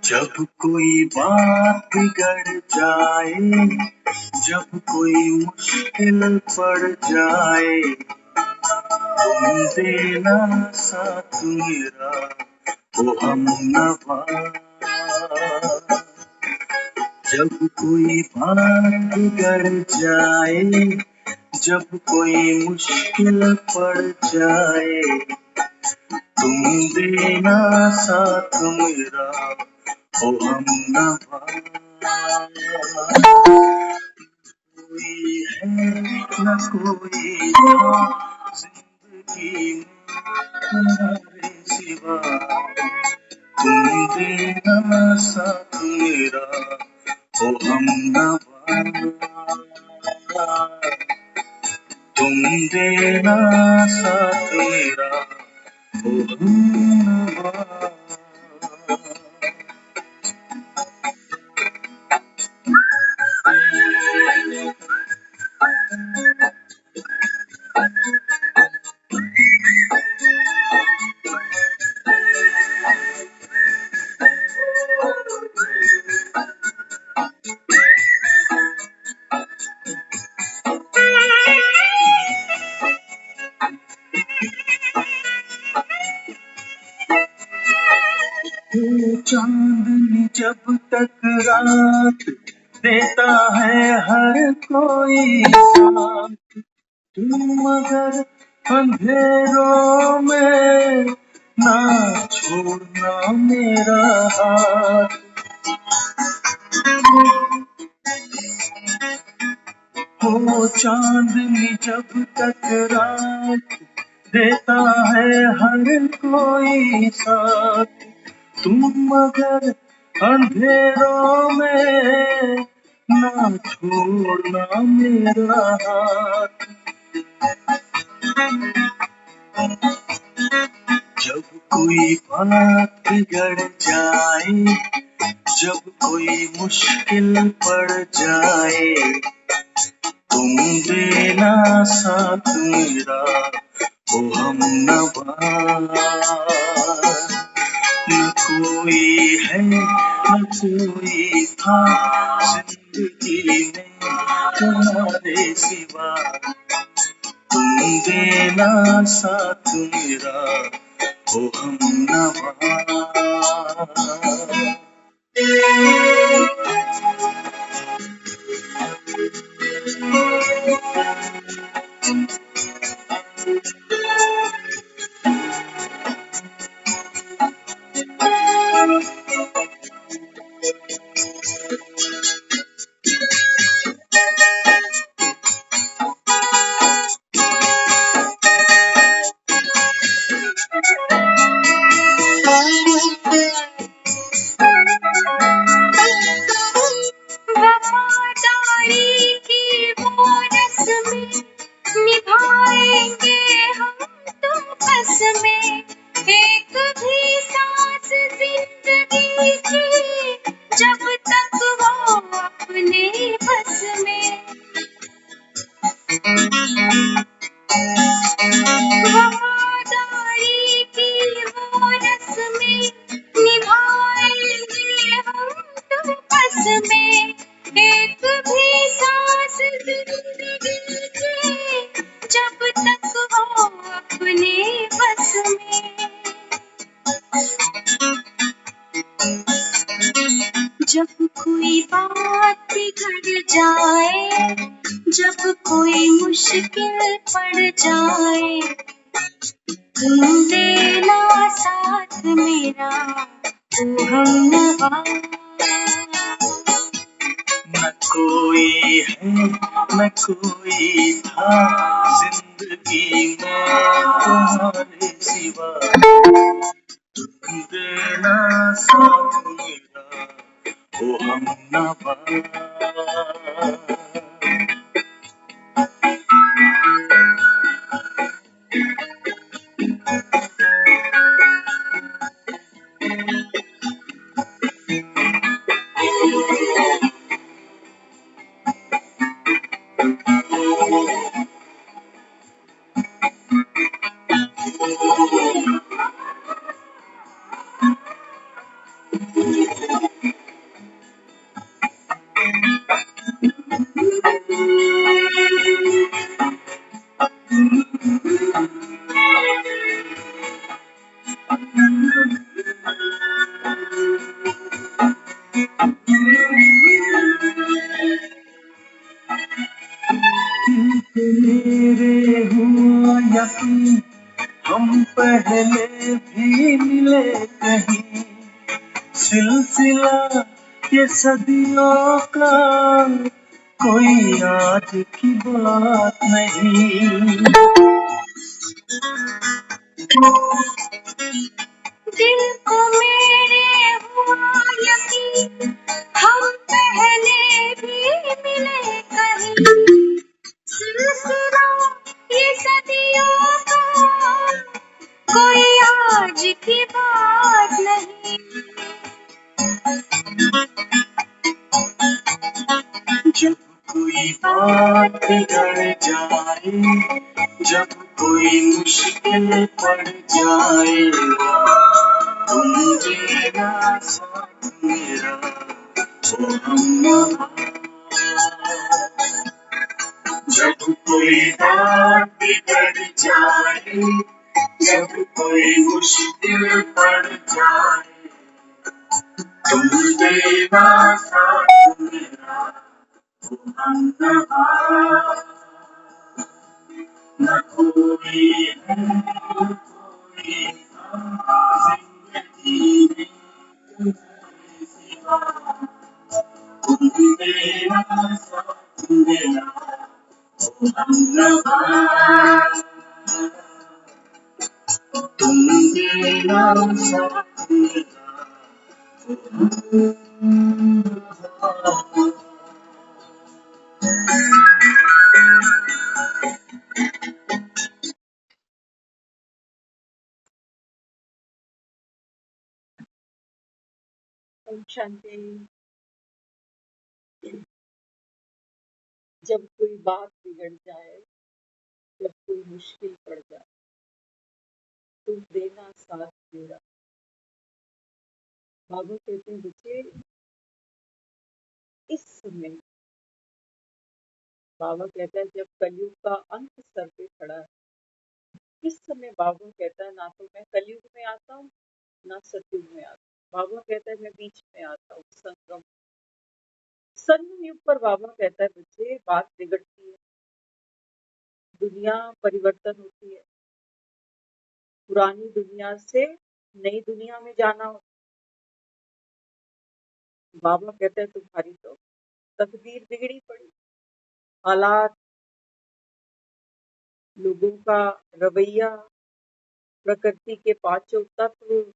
जब कोई बात बिगड़ जाए, जब कोई मुश्किल पड़ जाए, तुम देना साथ मेरा ओ हमनवा। जब कोई बात बिगड़ जाए, जब कोई मुश्किल पड़ जाए, तुम देना साथ मेरा ओ हमनवा। कोई है न कोई था जिंदगी में तुम्हारे सिवा, तुम देना साथ मेरा ओ हमनवा। तुम देना साथ मेरा ओ हमनवा। चांदनी जब तक रात देता है हर कोई साथ, तुम मगर अंधेरों में ना छोड़ना मेरा हाथ। हो चांदनी जब तक रात देता है हर कोई साथ, तुम मगर अंधेरों में ना छोड़ना मेरा हाथ। जब कोई बात बिगड़ जाए, जब कोई मुश्किल पड़ जाए, तुम देना साथ मेरा ओ हमनवा। न कोई है न कोई था जिंदगी में तुम्हारे सिवा, तुम देना साथ मेरा ओ हमनवा। वफादारी की वो रस्में निभाएंगे हम तो कसमें, एक भी सांस जिंदगी की जब तक वो अपने बस में। वफादारी की वो रस्में निभाएंगे हम तो कसमें, एक भी सांस जिंदगी की जब तक वो अपने बस में। जब कोई बात बिगड़ जाए, जब कोई मुश्किल पड़ जाए, तुम देना साथ मेरा ओ हमनवा। न कोई है न कोई था जिंदगी में तुम्हारे सिवा, तुम देना साथ मेरा ओ हमनवा। हम पहले भी मिले कहीं, सिलसिला ये सदियों का, कोई आज की बात नहीं। दिल को मेरे हुआ यकीन, हम पहले भी मिले कहीं, सिलसिला ये सदियों का, कोई आज की बात नहीं। जब कोई बात बिगड़ जाए, जब कोई मुश्किल पड़ जाए, तुम देना साथ मेरा, ओ हम। जब कोई बात बिगड़ जाए, जब कोई मुश्किल पड़ जाए, तुम देना साथ मेरा, हम न कोई है, कोई जिंदगी में तुम्हारे सिवा, तुम देना साथ मेरा, तुम देना साथ मेरा। ओम शांति। जब कोई बात बिगड़ जाए, जब कोई मुश्किल पड़ जाए, तुम देना साथ मेरा। बाबा कहते हैं बच्चे, इस समय बाबा कहता है जब कलयुग का अंत सर पे खड़ा है, इस समय बाबा कहता है ना तो मैं कलयुग में आता हूँ ना सतयुग में आता हूँ। बाबा कहता है मैं बीच में आता हूँ, संगम युग पर बाबा कहता है बच्चे बात बिगड़ती है, दुनिया परिवर्तन होती है, पुरानी दुनिया से नई दुनिया में जाना होता है। बाबा कहते हैं तुम्हारी तो तकदीर बिगड़ी पड़ी, हालात, लोगों का रवैया, प्रकृति के पांचों तत्व।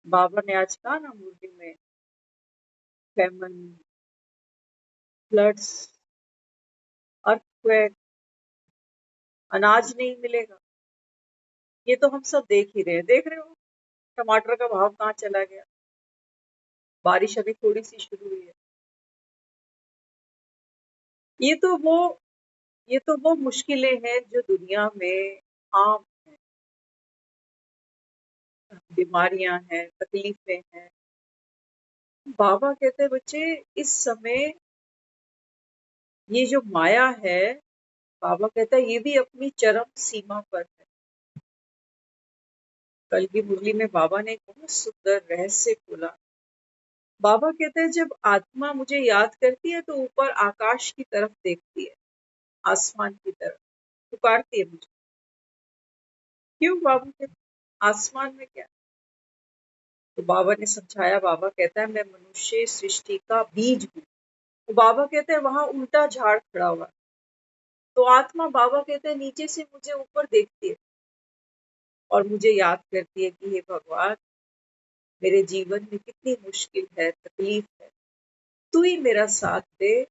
बाबा ने आज कहा ना मुरली में, फैमन, फ्लड्स, अर्थक्वेक, अनाज नहीं मिलेगा। ये तो हम सब देख ही रहे हैं। देख रहे हो टमाटर का भाव कहाँ चला गया, बारिश अभी थोड़ी सी शुरू हुई है। ये तो वो मुश्किलें हैं जो दुनिया में आम हैं, बीमारियां हैं, तकलीफें हैं। बाबा कहते हैं बच्चे इस समय ये जो माया है, बाबा कहता है ये भी अपनी चरम सीमा पर है। कल की मुरली में बाबा ने एक बहुत सुंदर रहस्य खोला। बाबा कहते हैं जब आत्मा मुझे याद करती है तो ऊपर आकाश की तरफ देखती है, आसमान की तरफ पुकारती है मुझे। क्यों बाबा कहते आसमान में क्या? तो बाबा ने समझाया। बाबा कहता है मैं मनुष्य सृष्टि का बीज हूँ। तो बाबा कहते हैं वहां उल्टा झाड़ खड़ा हुआ। तो आत्मा बाबा कहते हैं नीचे से मुझे ऊपर देखती है और मुझे याद करती है कि हे भगवान, मेरे जीवन में कितनी मुश्किल है, तकलीफ है, तू ही मेरा साथ दे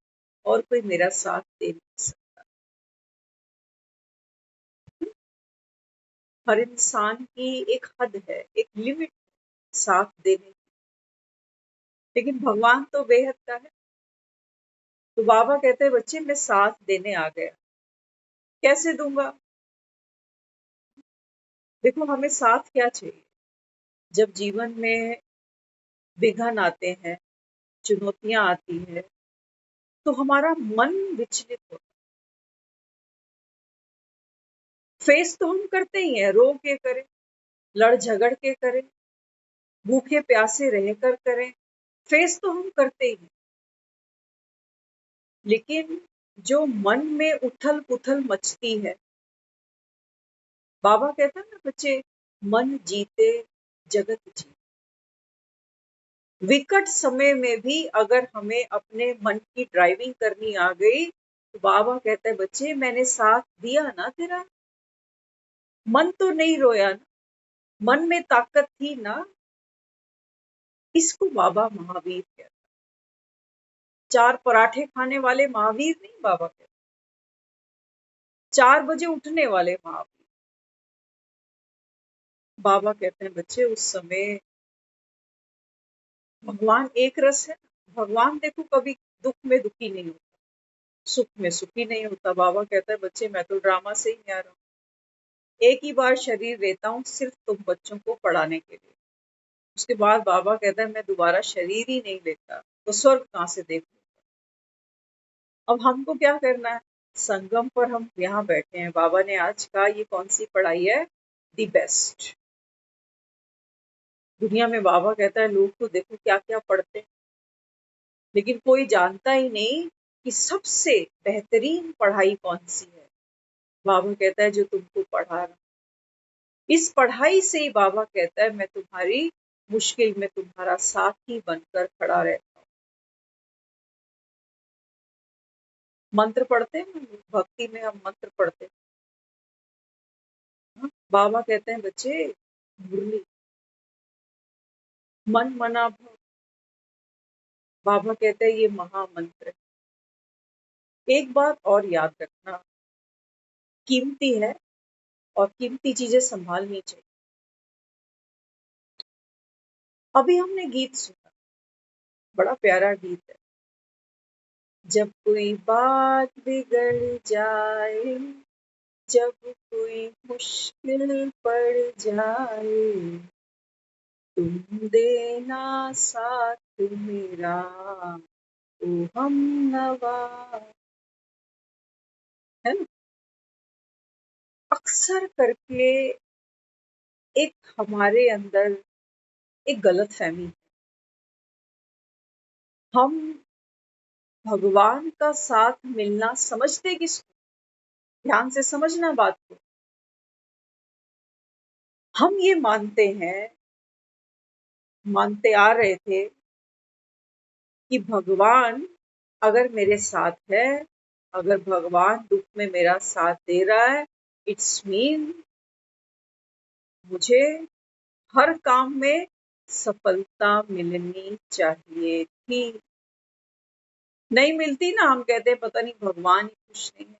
और कोई मेरा साथ दे नहीं सकता। हर इंसान की एक हद है, एक लिमिट साथ देने की, लेकिन भगवान तो बेहद का है। तो बाबा कहते हैं बच्चे मैं साथ देने आ गया। कैसे दूंगा? देखो हमें साथ क्या चाहिए? जब जीवन में विघ्न आते हैं, चुनौतियां आती है, तो हमारा मन विचलित होता है। फेस तो हम करते ही हैं, रो के करें, लड़ झगड़ के करें, भूखे प्यासे रहकर करें, फेस तो हम करते ही हैं। लेकिन जो मन में उथल पुथल मचती है, बाबा कहता है ना बच्चे, मन जीते जगत जीते। विकट समय में भी अगर हमें अपने मन की ड्राइविंग करनी आ गई तो बाबा कहता है बच्चे मैंने साथ दिया ना तेरा, मन तो नहीं रोया ना, मन में ताकत थी ना। इसको बाबा महावीर कहते हैं। 4 पराठे खाने वाले महावीर नहीं बाबा कहते, 4 बजे उठने वाले महावीर। बाबा कहते हैं बच्चे उस समय भगवान एक रस है। भगवान देखो कभी दुख में दुखी नहीं होता, सुख में सुखी नहीं होता। बाबा कहता है बच्चे मैं तो ड्रामा से ही आ रहा हूँ, एक ही बार शरीर लेता हूँ सिर्फ तुम बच्चों को पढ़ाने के लिए। उसके बाद बाबा कहता है मैं दोबारा शरीर ही नहीं लेता, तो स्वर्ग कहाँ से देख लूंगा। अब हमको क्या करना है, संगम पर हम यहाँ बैठे हैं। बाबा ने आज कहा ये कौन सी पढ़ाई है, दी बेस्ट। दुनिया में बाबा कहता है लोग तो देखो क्या क्या पढ़ते हैं, लेकिन कोई जानता ही नहीं कि सबसे बेहतरीन पढ़ाई कौन सी है। बाबा कहता है जो तुमको पढ़ा रहा। इस पढ़ाई से ही बाबा कहता है मैं तुम्हारी मुश्किल में तुम्हारा साथी बनकर खड़ा रहता हूँ। मंत्र पढ़ते हैं ना, भक्ति में हम मंत्र पढ़ते हैं। बाबा कहते हैं बच्चे मुरली मन मना भव। बाबा कहते हैं ये महामंत्र है। एक बात और याद रखना, कीमती है और कीमती चीजें संभालनी चाहिए। अभी हमने गीत सुना, बड़ा प्यारा गीत है। जब कोई बात बिगड़ जाए, जब कोई मुश्किल पड़ जाए, तुम देना साथ मेरा ओ हम नवा। है ना। अक्सर करके एक हमारे अंदर एक गलत फहमी है, हम भगवान का साथ मिलना समझते किसको। ध्यान से समझना बात को। हम ये मानते हैं, मानते आ रहे थे कि भगवान अगर मेरे साथ है, अगर भगवान दुख में मेरा साथ दे रहा है, इट्स मीन मुझे हर काम में सफलता मिलनी चाहिए थी। नहीं मिलती ना, हम कहते हैं पता नहीं भगवान ही खुश नहीं है,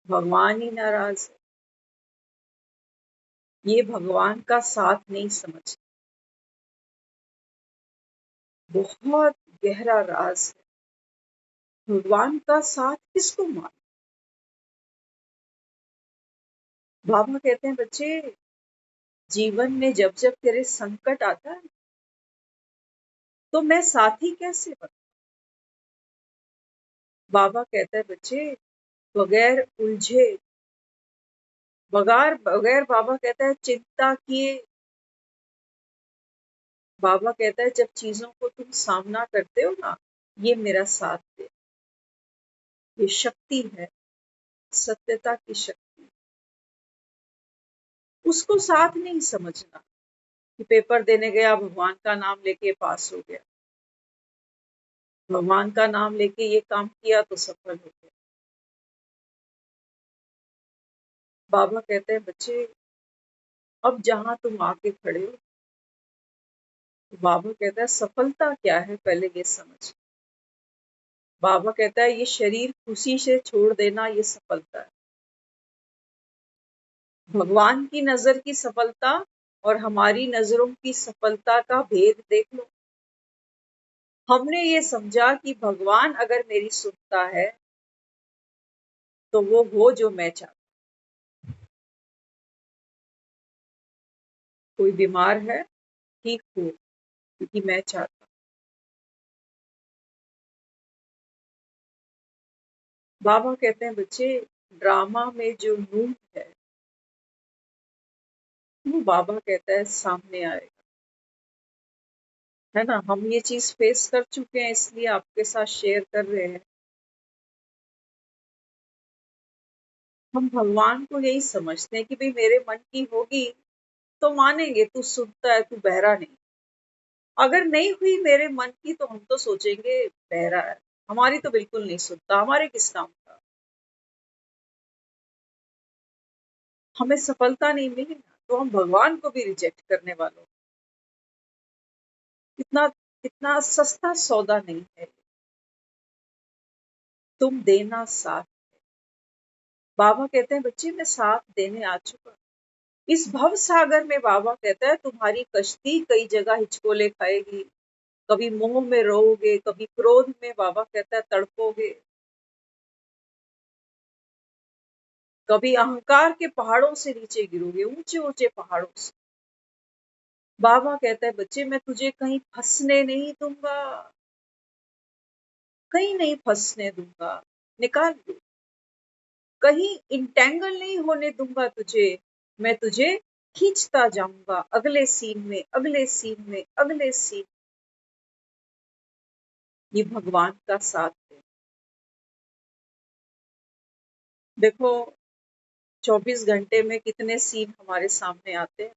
भगवान ही नाराज है। ये भगवान का साथ नहीं समझ, बहुत गहरा राज है। भगवान का साथ किसको मान। बाबा कहते हैं बच्चे जीवन में जब जब तेरे संकट आता है तो मैं साथी कैसे बनूं। बाबा कहता है बच्चे बगैर उलझे, बगैर बगैर बाबा कहता है चिंता किए। बाबा कहता है जब चीजों को तुम सामना करते हो ना, ये मेरा साथ दे। ये शक्ति है, सत्यता की शक्ति। उसको साथ नहीं समझना कि पेपर देने गया भगवान का नाम लेके पास हो गया, भगवान का नाम लेके ये काम किया तो सफल हो गया। बाबा कहते हैं बच्चे अब जहां तुम आके खड़े हो, तो बाबा कहता है सफलता क्या है पहले ये समझ। बाबा कहता है ये शरीर खुशी से छोड़ देना ये सफलता है। भगवान की नजर की सफलता और हमारी नजरों की सफलता का भेद देख लो। हमने ये समझा कि भगवान अगर मेरी सुनता है तो वो हो जो मैं चाहता। कोई बीमार है, ठीक हो क्योंकि मैं चाहता। बाबा कहते हैं बच्चे ड्रामा में जो नूर है वो बाबा कहता है सामने आएगा। है ना, हम ये चीज फेस कर चुके हैं इसलिए आपके साथ शेयर कर रहे हैं। हम भगवान को यही समझते हैं कि भाई मेरे मन की होगी तो मानेंगे, तू सुनता है, तू बहरा नहीं। अगर नहीं हुई मेरे मन की तो हम तो सोचेंगे बहरा है, हमारी तो बिल्कुल नहीं सुनता, हमारे किस काम का। हमें सफलता नहीं मिली ना, तो हम भगवान को भी रिजेक्ट करने वालों। कितना कितना सस्ता सौदा नहीं है। तुम देना साथ। बाबा कहते हैं बच्चे मैं साथ देने आ चुका। इस भव सागर में बाबा कहता है तुम्हारी कश्ती कई जगह हिचकोले खाएगी। कभी मोह में रहोगे, कभी क्रोध में, बाबा कहता है तड़पोगे, कभी अहंकार के पहाड़ों से नीचे गिरोगे, ऊंचे ऊंचे पहाड़ों से। बाबा कहता है बच्चे मैं तुझे कहीं फंसने नहीं दूंगा, कहीं नहीं फंसने दूंगा, निकाल दू, कहीं इंटेंगल नहीं होने दूंगा तुझे। मैं तुझे खींचता जाऊंगा अगले सीन में, अगले सीन में, अगले सीन। ये भगवान का साथ है। देखो 24 घंटे में कितने सीन हमारे सामने आते हैं।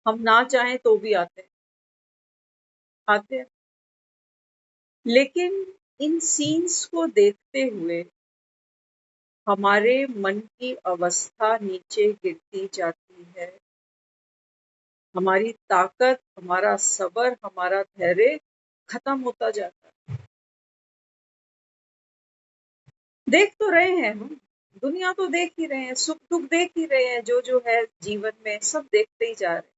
हम ना चाहें तो भी आते हैं। लेकिन इन सीन्स को देखते हुए हमारे मन की अवस्था नीचे गिरती जाती है। हमारी ताकत, हमारा सब्र, हमारा धैर्य खत्म होता जाता है। देख तो रहे हैं हम, दुनिया तो देख ही रहे हैं, सुख दुख देख ही रहे हैं, जो है जीवन में सब देखते ही जा रहे हैं।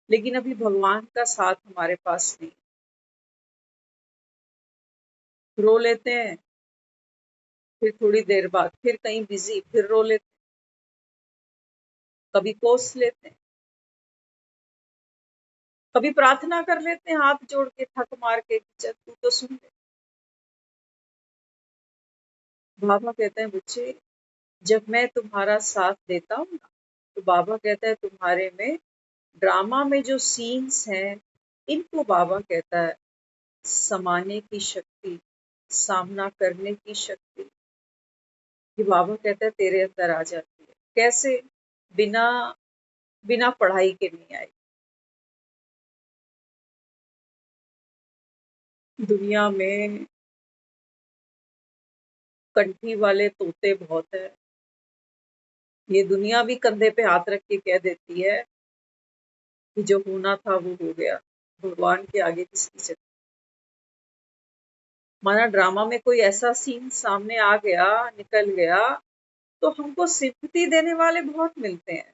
लेकिन अभी भगवान का साथ हमारे पास नहीं। रो लेते हैं, फिर थोड़ी देर बाद फिर कहीं बिजी, फिर रो लेते हैं, कभी कोस लेते हैं, कभी प्रार्थना कर लेते हैं हाथ जोड़ के, थक मार के कि चल तू तो सुन ले। बाबा कहते हैं बच्चे जब मैं तुम्हारा साथ देता हूँ ना, तो बाबा कहता है तुम्हारे में ड्रामा में जो सीन्स हैं, इनको बाबा कहता है समाने की शक्ति, सामना करने की शक्ति, ये बाबा कहता है तेरे अंदर आ जाती है। कैसे? बिना बिना पढ़ाई के नहीं आई। दुनिया में कंठी वाले तोते बहुत है। ये दुनिया भी कंधे पे हाथ रख के कह देती है कि जो होना था वो हो गया, भगवान के आगे किसकी चल। माना ड्रामा में कोई ऐसा सीन सामने आ गया, निकल गया, तो हमको सिंपैथी देने वाले बहुत मिलते हैं।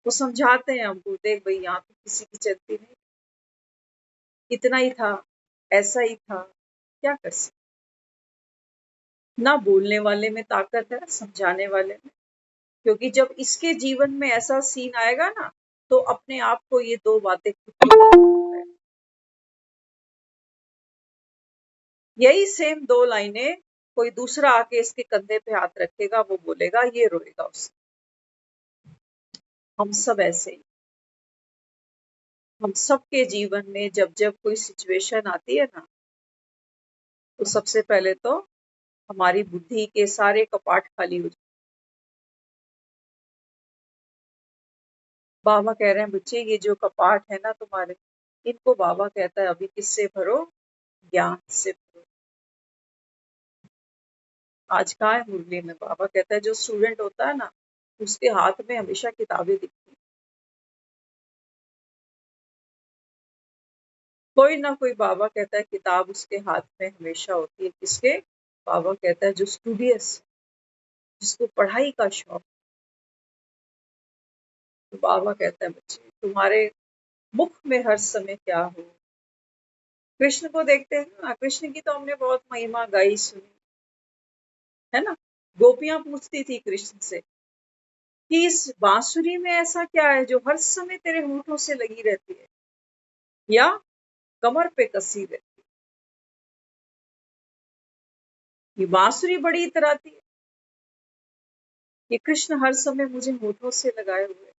वो समझाते हैं हमको, देख भाई यहाँ तो किसी की चलती नहीं, इतना ही था, ऐसा ही था, क्या कर सकते। ना बोलने वाले में ताकत है, समझाने वाले में। क्योंकि जब इसके जीवन में ऐसा सीन आएगा ना, तो अपने आप को ये दो बातें खुद को बोलना है। यही सेम दो लाइनें कोई दूसरा आके इसके कंधे पे हाथ रखेगा, वो बोलेगा, ये रोएगा उससे। हम सब ऐसे ही, हम सबके जीवन में जब जब कोई सिचुएशन आती है ना, तो सबसे पहले तो हमारी बुद्धि के सारे कपाट खाली हो जाते। बाबा कह रहे हैं बच्चे ये जो कपाट है ना तुम्हारे, इनको बाबा कहता है अभी किससे भरो? ज्ञान से भरो। आज कहाँ है मुरली में? बाबा कहता है जो स्टूडेंट होता है ना, उसके हाथ में हमेशा किताबें दिखती हैं। कोई ना कोई, बाबा कहता है किताब उसके हाथ में हमेशा होती है। किसके? बाबा कहता है जो स्टूडियस, जिसको पढ़ाई का शौक। तो बाबा कहता है बच्चे तुम्हारे मुख में हर समय क्या हो? कृष्ण को देखते हैं ना, कृष्ण की तो हमने बहुत महिमा गाई सुनी है ना। गोपियां पूछती थी कृष्ण से कि इस बांसुरी में ऐसा क्या है जो हर समय तेरे होठों से लगी रहती है या कमर पे कसी रहती है? ये बांसुरी बड़ी इतराती है, ये कृष्ण हर समय मुझे होठों से लगाए हुए है।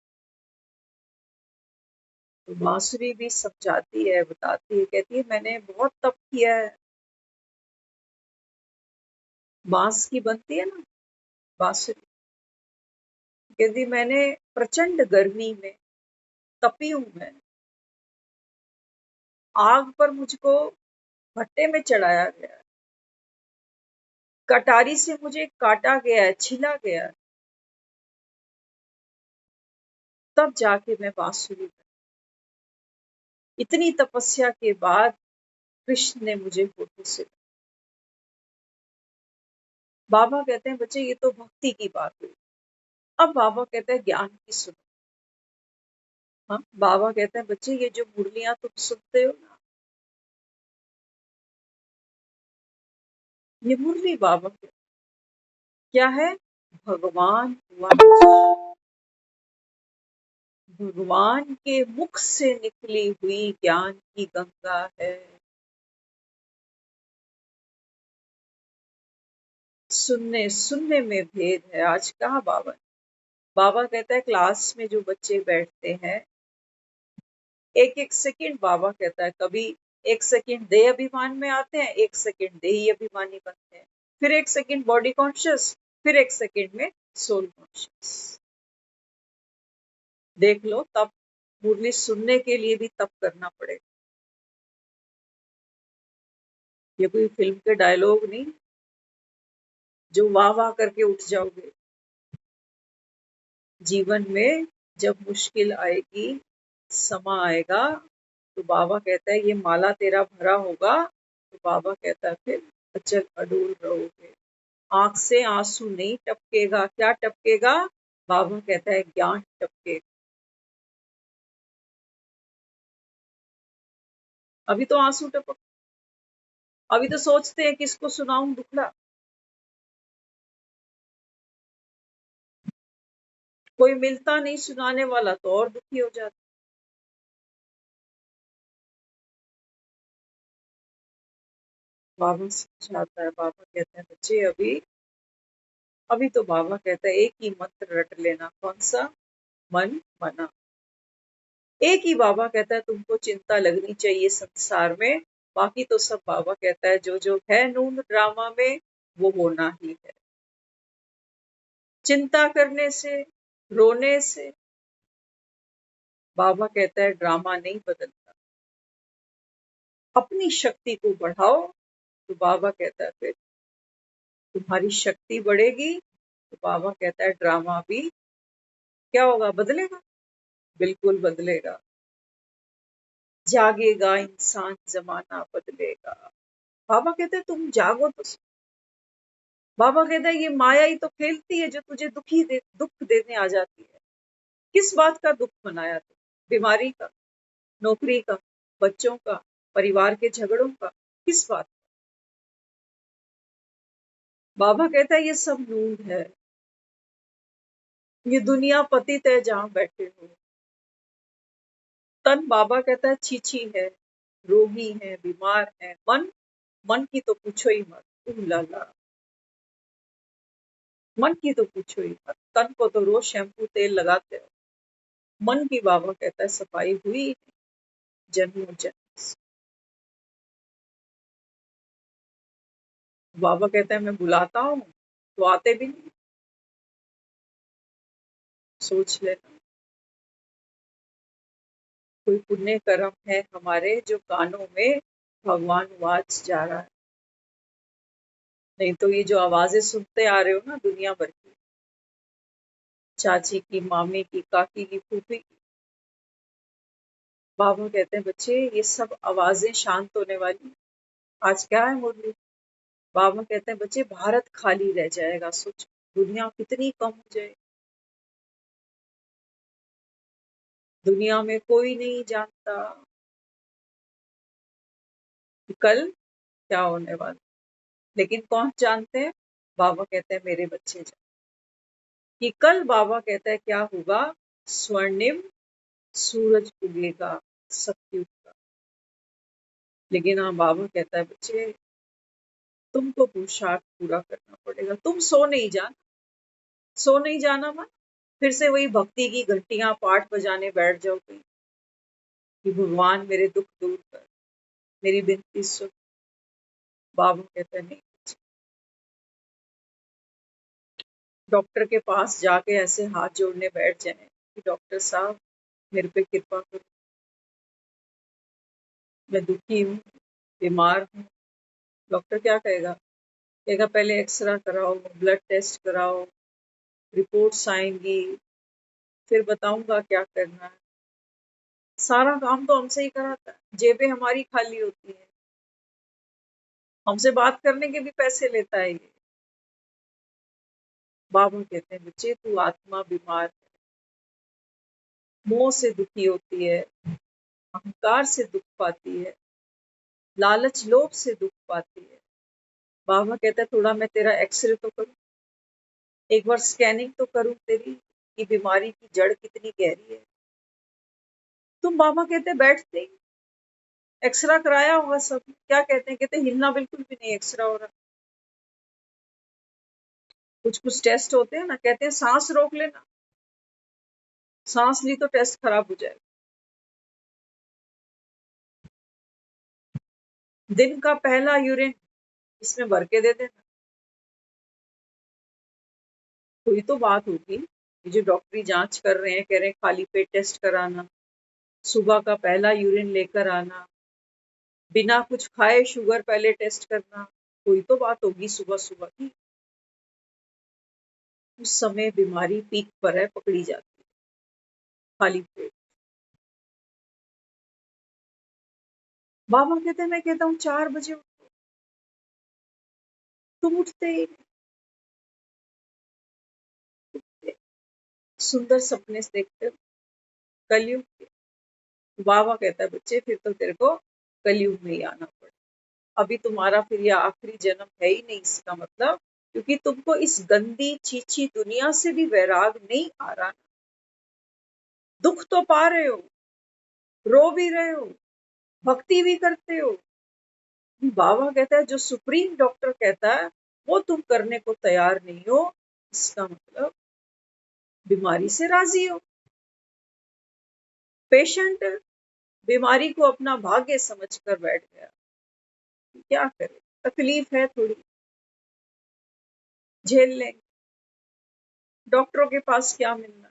तो बांसुरी भी समझाती है, बताती है, कहती है मैंने बहुत तप किया है, बांस की बनती है ना बांसुरी, यदि मैंने प्रचंड गर्मी में तपी हूं मैं, आग पर मुझको भट्टे में चढ़ाया गया है, कटारी से मुझे काटा गया है, छिला गया है, तब जाके मैं बांसुरी बनी। इतनी तपस्या के बाद कृष्ण ने मुझे होठों से, बाबा कहते हैं बच्चे ये तो भक्ति की बात हुई। अब बाबा कहते हैं ज्ञान की सुनो। हाँ, बाबा कहते हैं बच्चे ये जो मुरलियां तुम सुनते हो ना, ये मुरली बाबा के क्या है, भगवान भगवान के मुख से निकली हुई ज्ञान की गंगा है। सुनने सुनने में भेद है। आज कहा बाबा, बाबा कहता है क्लास में जो बच्चे बैठते हैं, एक एक सेकंड बाबा कहता है, कभी एक सेकंड देह अभिमान में आते हैं, एक सेकंड देही अभिमानी बनते हैं, फिर एक सेकंड बॉडी कॉन्शियस, फिर एक सेकंड में सोल कॉन्शियस। देख लो, तब मुरली सुनने के लिए भी तब करना पड़ेगा। ये कोई फिल्म के डायलॉग नहीं जो वाह वाह करके उठ जाओगे। जीवन में जब मुश्किल आएगी, समा आएगा, तो बाबा कहता है ये माला तेरा भरा होगा, तो बाबा कहता है फिर अचल अडोल रहोगे। आंख से आंसू नहीं टपकेगा, क्या टपकेगा, बाबा कहता है ज्ञान टपकेगा। अभी तो आंसू टपक, अभी तो सोचते हैं किसको सुनाऊं दुखड़ा, कोई मिलता नहीं सुनाने वाला तो और दुखी हो जाता। बाबा समझाता है, बाबा कहते हैं बच्चे अभी अभी तो बाबा कहता है एक ही मंत्र रट लेना, कौन सा, मन मना। एक ही बाबा कहता है तुमको चिंता लगनी चाहिए संसार में, बाकी तो सब बाबा कहता है जो जो है नून ड्रामा में वो होना ही है। चिंता करने से, रोने से, बाबा कहता है ड्रामा नहीं बदलता। अपनी शक्ति को बढ़ाओ, तो बाबा कहता है फिर तुम्हारी शक्ति बढ़ेगी, तो बाबा कहता है ड्रामा भी क्या होगा, बदलेगा, बिल्कुल बदलेगा। जागेगा इंसान, जमाना बदलेगा। बाबा कहते हैं तुम जागो तो सही। बाबा कहता है ये माया ही तो खेलती है जो तुझे दुख देने आ जाती है। किस बात का दुख मनाया तुम, बीमारी का, नौकरी का, बच्चों का, परिवार के झगड़ों का, किस बात। बाबा कहता है ये सब नून है, ये दुनिया पतित है जहां बैठे हो। तन बाबा कहता है छीछी है, रोगी है, बीमार है। मन, मन की तो पूछो ही मत, ला ला, मन की तो पूछो ही मत। तन को तो रोज शैम्पू तेल लगाते हो, मन की बाबा कहता है सफाई हुई जन्मों जन्म से। बाबा कहता है मैं बुलाता हूँ तो आते भी नहीं, सोच लेना। कोई पुण्य कर्म है हमारे जो कानों में भगवान वाच जा रहा है, नहीं तो ये जो आवाजें सुनते आ रहे हो ना दुनिया भर की, चाची की, मामी की, काकी की, फूफी की, बाबा कहते हैं बच्चे ये सब आवाजें शांत होने वाली। आज क्या है मुरली, बाबा कहते हैं बच्चे भारत खाली रह जाएगा, सोच दुनिया कितनी कम हो जाए। दुनिया में कोई नहीं जानता कि कल क्या होने वाला, लेकिन कौन जानते हैं, बाबा कहते हैं मेरे बच्चे जानते कि कल, बाबा कहता है क्या होगा, स्वर्णिम सूरज उगेगा सत्युग का। लेकिन हाँ, बाबा कहता है बच्चे तुमको पुरुषार्थ पूरा करना पड़ेगा। तुम सो नहीं जाना, सो नहीं जाना मन, फिर से वही भक्ति की घंटियां पाठ बजाने बैठ जाओगे कि भगवान मेरे दुख दूर कर, मेरी विनती सुन। बाबा कहते हैं नहीं, डॉक्टर के पास जाके ऐसे हाथ जोड़ने बैठ जाएं कि डॉक्टर साहब मेरे पे कृपा करो, मैं दुखी हूँ, बीमार हूँ। डॉक्टर क्या कहेगा? कहेगा पहले एक्सरा कराओ, ब्लड टेस्ट कराओ, रिपोर्ट्स आएंगी, फिर बताऊंगा क्या करना है। सारा काम तो हमसे ही कराता है, जेबें हमारी खाली होती है, हमसे बात करने के भी पैसे लेता है ये। बाबा कहते हैं बच्चे तू आत्मा बीमार है, मोह से दुखी होती है, अहंकार से दुख पाती है, लालच लोभ से दुख पाती है। बाबा कहता है थोड़ा मैं तेरा एक्सरे तो करूं, एक बार स्कैनिंग तो करूं तेरी कि बीमारी की जड़ कितनी गहरी है। तुम बाबा कहते बैठते ही एक्सरा कराया होगा सब, क्या कहते हैं? कहते हिलना बिल्कुल भी नहीं, एक्सरा हो रहा। कुछ कुछ टेस्ट होते हैं ना, कहते हैं सांस रोक लेना, सांस ली तो टेस्ट खराब हो जाएगा। दिन का पहला यूरिन इसमें भर के दे देना। कोई तो बात होगी, ये जो डॉक्टरी जांच कर रहे हैं, कह रहे हैं खाली पेट टेस्ट कराना, सुबह का पहला यूरिन लेकर आना, बिना कुछ खाए शुगर पहले टेस्ट करना, कोई तो बात होगी सुबह सुबह की। उस समय बीमारी पीक पर है, पकड़ी जाती है खाली पेट। बाबा कहते हैं मैं कहता हूँ 4 बजे उठो, तुम उठते ही नहीं। सुंदर सपने देखते हो कलयुग के। बाबा कहता है बच्चे फिर तो तेरे को कलयुग में ही आना पड़े, अभी तुम्हारा फिर यह आखिरी जन्म है ही नहीं, इसका मतलब, क्योंकि तुमको इस गंदी चीची दुनिया से भी वैराग नहीं आ रहा। दुख तो पा रहे हो, रो भी रहे हो, भक्ति भी करते हो। बाबा कहता है जो सुप्रीम डॉक्टर कहता है वो तुम करने को तैयार नहीं हो, इसका मतलब बीमारी से राजी हो। पेशेंट बीमारी को अपना भाग्य समझकर बैठ गया, क्या करे, तकलीफ है थोड़ी, झेल लेंगे, डॉक्टरों के पास क्या मिलना।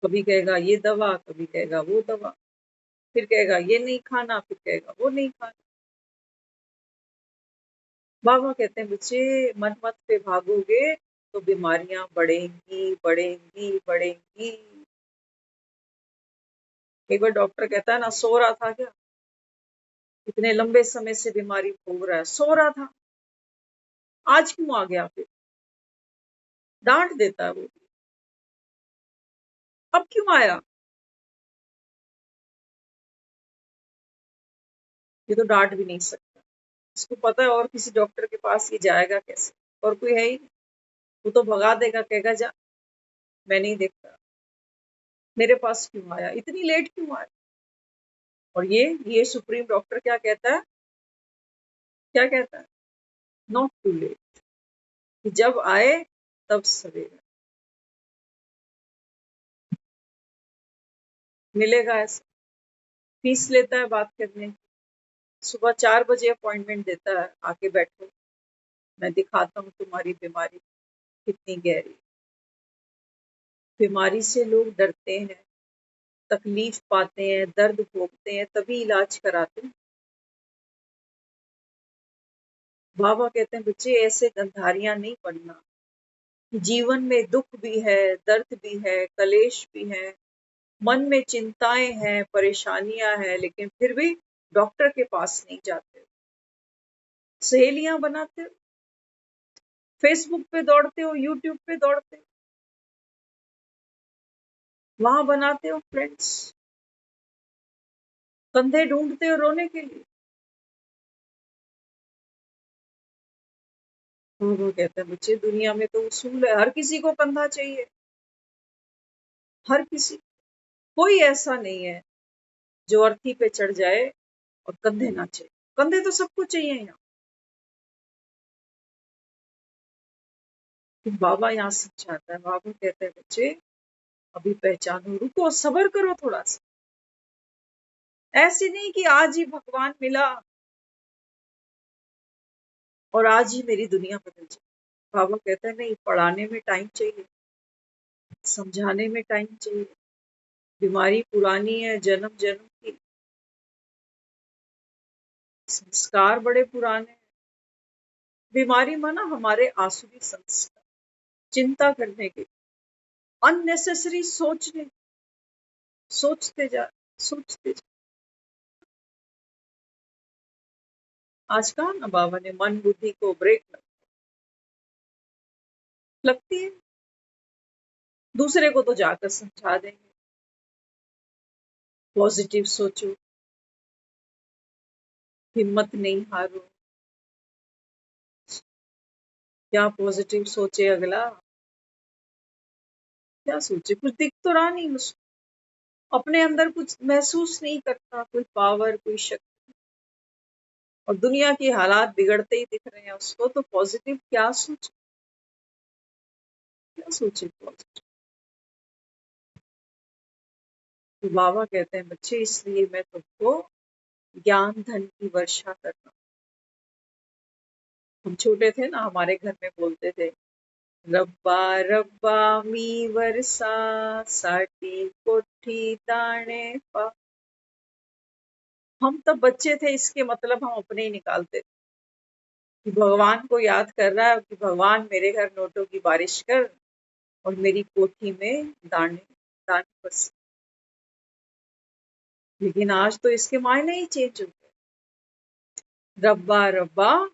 कभी कहेगा ये दवा, कभी कहेगा वो दवा, फिर कहेगा ये नहीं खाना, फिर कहेगा वो नहीं खाना। बाबा कहते हैं बच्चे मन मत पे भागोगे तो बीमारियां बढ़ेंगी बढ़ेंगी बढ़ेंगी। एक बार डॉक्टर कहता है ना, सो रहा था क्या, इतने लंबे समय से बीमारी भोग रहा है, सो रहा था, आज क्यों आ गया? फिर डांट देता है वो, अब क्यों आया? ये तो डांट भी नहीं सकता, इसको पता है और किसी डॉक्टर के पास ये जाएगा कैसे, और कोई है ही नहीं। वो तो भगा देगा, कहेगा जा, मैं नहीं देखता, मेरे पास क्यों आया, इतनी लेट क्यों आया। और ये सुप्रीम डॉक्टर क्या कहता है, क्या कहता है? नॉट टू लेट, कि जब आए तब सवेरा मिलेगा। ऐसा फीस लेता है बात करने की, सुबह 4 बजे अपॉइंटमेंट देता है, आके बैठो, मैं दिखाता हूँ तुम्हारी बीमारी कितनी गहरी। बीमारी से लोग डरते हैं, तकलीफ पाते हैं, दर्द भोगते हैं, तभी इलाज कराते हैं। बाबा कहते हैं बच्चे ऐसे गंधारियां नहीं पड़ना, जीवन में दुख भी है, दर्द भी है, कलेश भी है, मन में चिंताएं हैं, परेशानियां हैं, लेकिन फिर भी डॉक्टर के पास नहीं जाते। सहेलियां बनाते हो, फेसबुक पे दौड़ते हो, यूट्यूब पे दौड़ते हो, वहां बनाते हो फ्रेंड्स, कंधे ढूंढते हो रोने के लिए। वो कहते हैं बच्चे दुनिया में तो उसूल है, हर किसी को कंधा चाहिए, हर किसी, कोई ऐसा नहीं है जो अर्थी पे चढ़ जाए और कंधे ना चाहिए, कंधे तो सबको चाहिए यहाँ। तो बाबा यहाँ समझाता है, बाबा कहते हैं बच्चे अभी पहचानो, रुको, सबर करो थोड़ा सा, ऐसे नहीं कि आज ही भगवान मिला और आज ही मेरी दुनिया बदल जाए, बाबा कहता है नहीं, पढ़ाने में टाइम चाहिए, समझाने में टाइम चाहिए। बीमारी पुरानी है, जन्म जन्म की, संस्कार बड़े पुराने हैं। बीमारी माना हमारे आसुरी संस्कार, चिंता करने के, अननेसेसरी सोचने, सोचते जा, सोचते जा। आज कहा ना बाबा ने, मन बुद्धि को ब्रेक लगती है। दूसरे को तो जाकर समझा देंगे, पॉजिटिव सोचो, हिम्मत नहीं हारो। क्या पॉजिटिव सोचे अगला, क्या सोचे, कुछ दिख तो रहा नहीं उसको, अपने अंदर कुछ महसूस नहीं करता, कोई पावर, कोई शक्ति, और दुनिया के हालात बिगड़ते ही दिख रहे हैं उसको, तो पॉजिटिव क्या सोचे, क्या सोचे पॉजिटिव। तो बाबा कहते हैं बच्चे, इसलिए मैं तुमको ज्ञान धन की वर्षा करना। हम छोटे थे ना, हमारे घर में बोलते थे, रब्बा रब्बा मी वर्षा साठी कोठी दाणे पा। हम तब बच्चे थे, इसके मतलब हम अपने ही निकालते थे कि भगवान को याद कर रहा है कि भगवान मेरे घर नोटों की बारिश कर और मेरी कोठी में दाने दाने बस। लेकिन आज तो इसके मायने ही चेंज हो गए। रब्बा रब्बा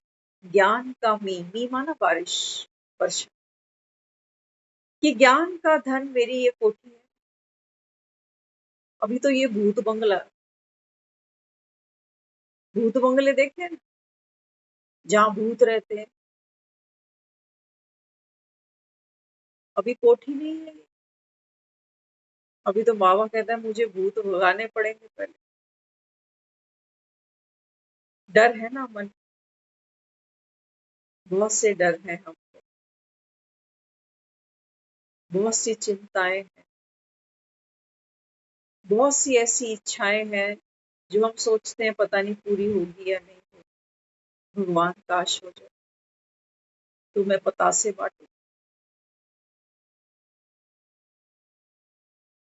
ज्ञान का मी माना बारिश, वर्षा, कि ज्ञान का धन मेरी ये कोठी है। अभी तो ये भूत बंगला, भूत बंगले देखे ना, जहाँ भूत रहते हैं, अभी कोठी नहीं है। अभी तो बाबा कहता है मुझे भूत भगाने पड़ेंगे पहले। डर है ना मन, बहुत से डर हैं हमको, बहुत सी चिंताएं हैं, बहुत सी ऐसी इच्छाएं हैं जो हम सोचते हैं पता नहीं पूरी होगी या नहीं होगी। भगवान काश हो जाए तो मैं पतासे बांटू।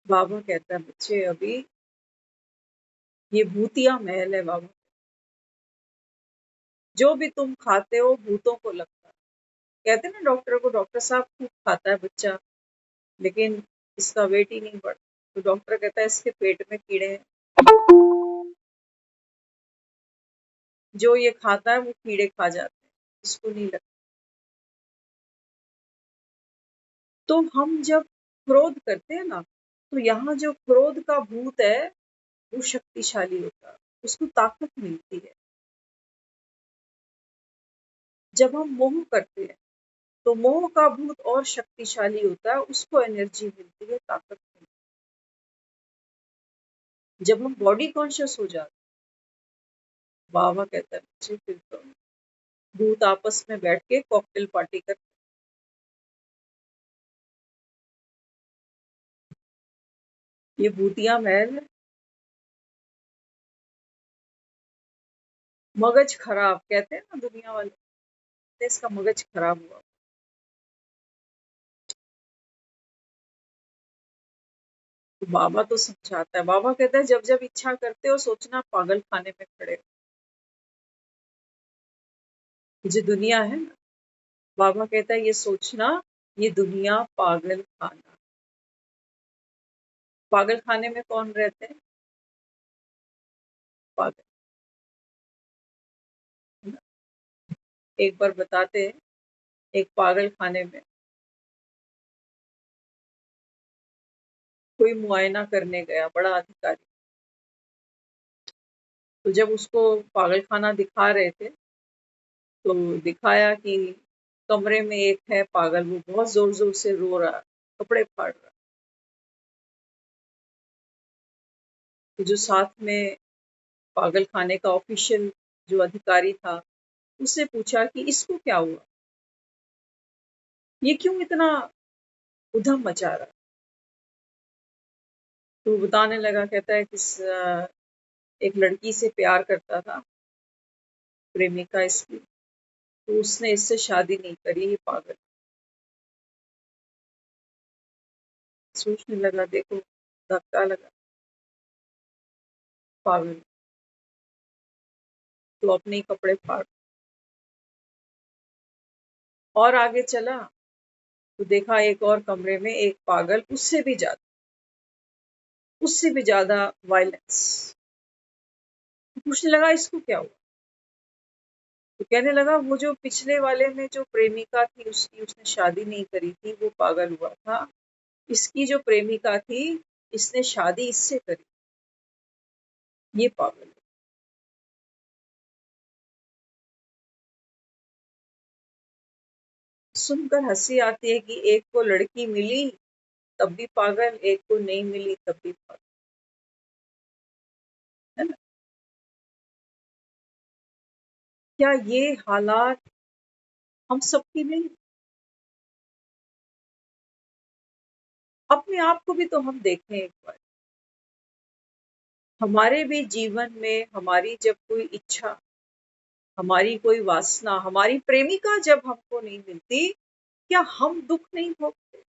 बाबा कहता है बच्चे, अभी ये भूतिया महल है बाबा, जो भी तुम खाते हो भूतों को लगता है। कहते हैं ना डॉक्टर को, डॉक्टर साहब खूब खाता है बच्चा, लेकिन इसका वेट ही नहीं बढ़ता, तो डॉक्टर कहता है इसके पेट में कीड़े हैं, जो ये खाता है वो कीड़े खा जाते हैं, इसको नहीं लगता। तो हम जब क्रोध करते हैं ना, तो यहाँ जो क्रोध का भूत है वो शक्तिशाली होता है, उसको ताकत मिलती है। जब हम मोह करते हैं तो मोह का भूत और शक्तिशाली होता है, उसको एनर्जी मिलती है, ताकत मिलती है। जब हम बॉडी कॉन्शियस हो जाते हैं, बाबा कहता है बच्चे फिर तो भूत आपस में बैठ के कॉकटेल पार्टी करते हैं। ये भूतिया महल है, मगज खराब कहते हैं ना दुनिया वाले, तो इसका मगज खराब हुआ। तो बाबा तो समझाता है, बाबा कहता है जब जब इच्छा करते हो सोचना पागल खाने में खड़े हो। ये जो दुनिया है ना, बाबा कहता है ये सोचना ये दुनिया पागल खाना। पागल खाने में कौन रहते हैं? पागल। एक बार बताते हैं, एक पागल खाने में कोई मुआयना करने गया, बड़ा अधिकारी। तो जब उसको पागल खाना दिखा रहे थे, तो दिखाया कि कमरे में एक है पागल, वो बहुत जोर जोर से रो रहा है, कपड़े फाड़ रहा है। तो जो साथ में पागल खाने का ऑफिशियल जो अधिकारी था, उससे पूछा कि इसको क्या हुआ, ये क्यों इतना उधम मचा रहा है। तो वो बताने लगा, कहता है कि एक लड़की से प्यार करता था, प्रेमिका इसकी, तो उसने इससे शादी नहीं करी, ये पागल। सोचने लगा, देखो धक्का लगा, पागल, तो अपने ही कपड़े फाड़। और आगे चला तो देखा एक और कमरे में एक पागल, उससे भी ज्यादा वायलेंस। पूछने लगा इसको क्या हुआ, तो कहने लगा वो जो पिछले वाले में जो प्रेमिका थी उसकी, उसने शादी नहीं करी थी, वो पागल हुआ था। इसकी जो प्रेमिका थी, इसने शादी इससे करी, ये पागल। सुनकर हंसी आती है कि एक को लड़की मिली तब भी पागल, एक को नहीं मिली तब भी पागल, है ना। क्या ये हालात हम सबकी नहीं? अपने आप को भी तो हम देखें एक बार। हमारे भी जीवन में हमारी जब कोई इच्छा, हमारी कोई वासना, हमारी प्रेमिका जब हमको नहीं मिलती, क्या हम दुख नहीं भोगते?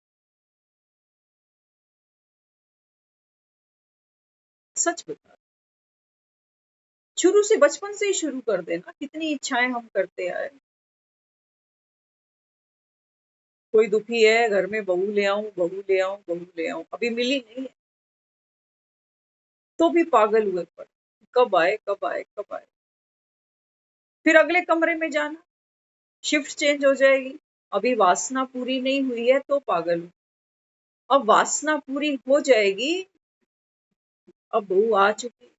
सच बता, शुरू से, बचपन से ही शुरू कर देना, कितनी इच्छाएं हम करते आए। कोई दुखी है, घर में बहू ले आऊं, बहू ले आऊं, बहू ले आऊं, अभी मिली नहीं है तो भी पागल हुए पड़े, कब आए, कब आए, कब आए। फिर अगले कमरे में जाना, शिफ्ट चेंज हो जाएगी, अभी वासना पूरी नहीं हुई है तो पागल हूं, अब वासना पूरी हो जाएगी, अब बहू आ चुकी।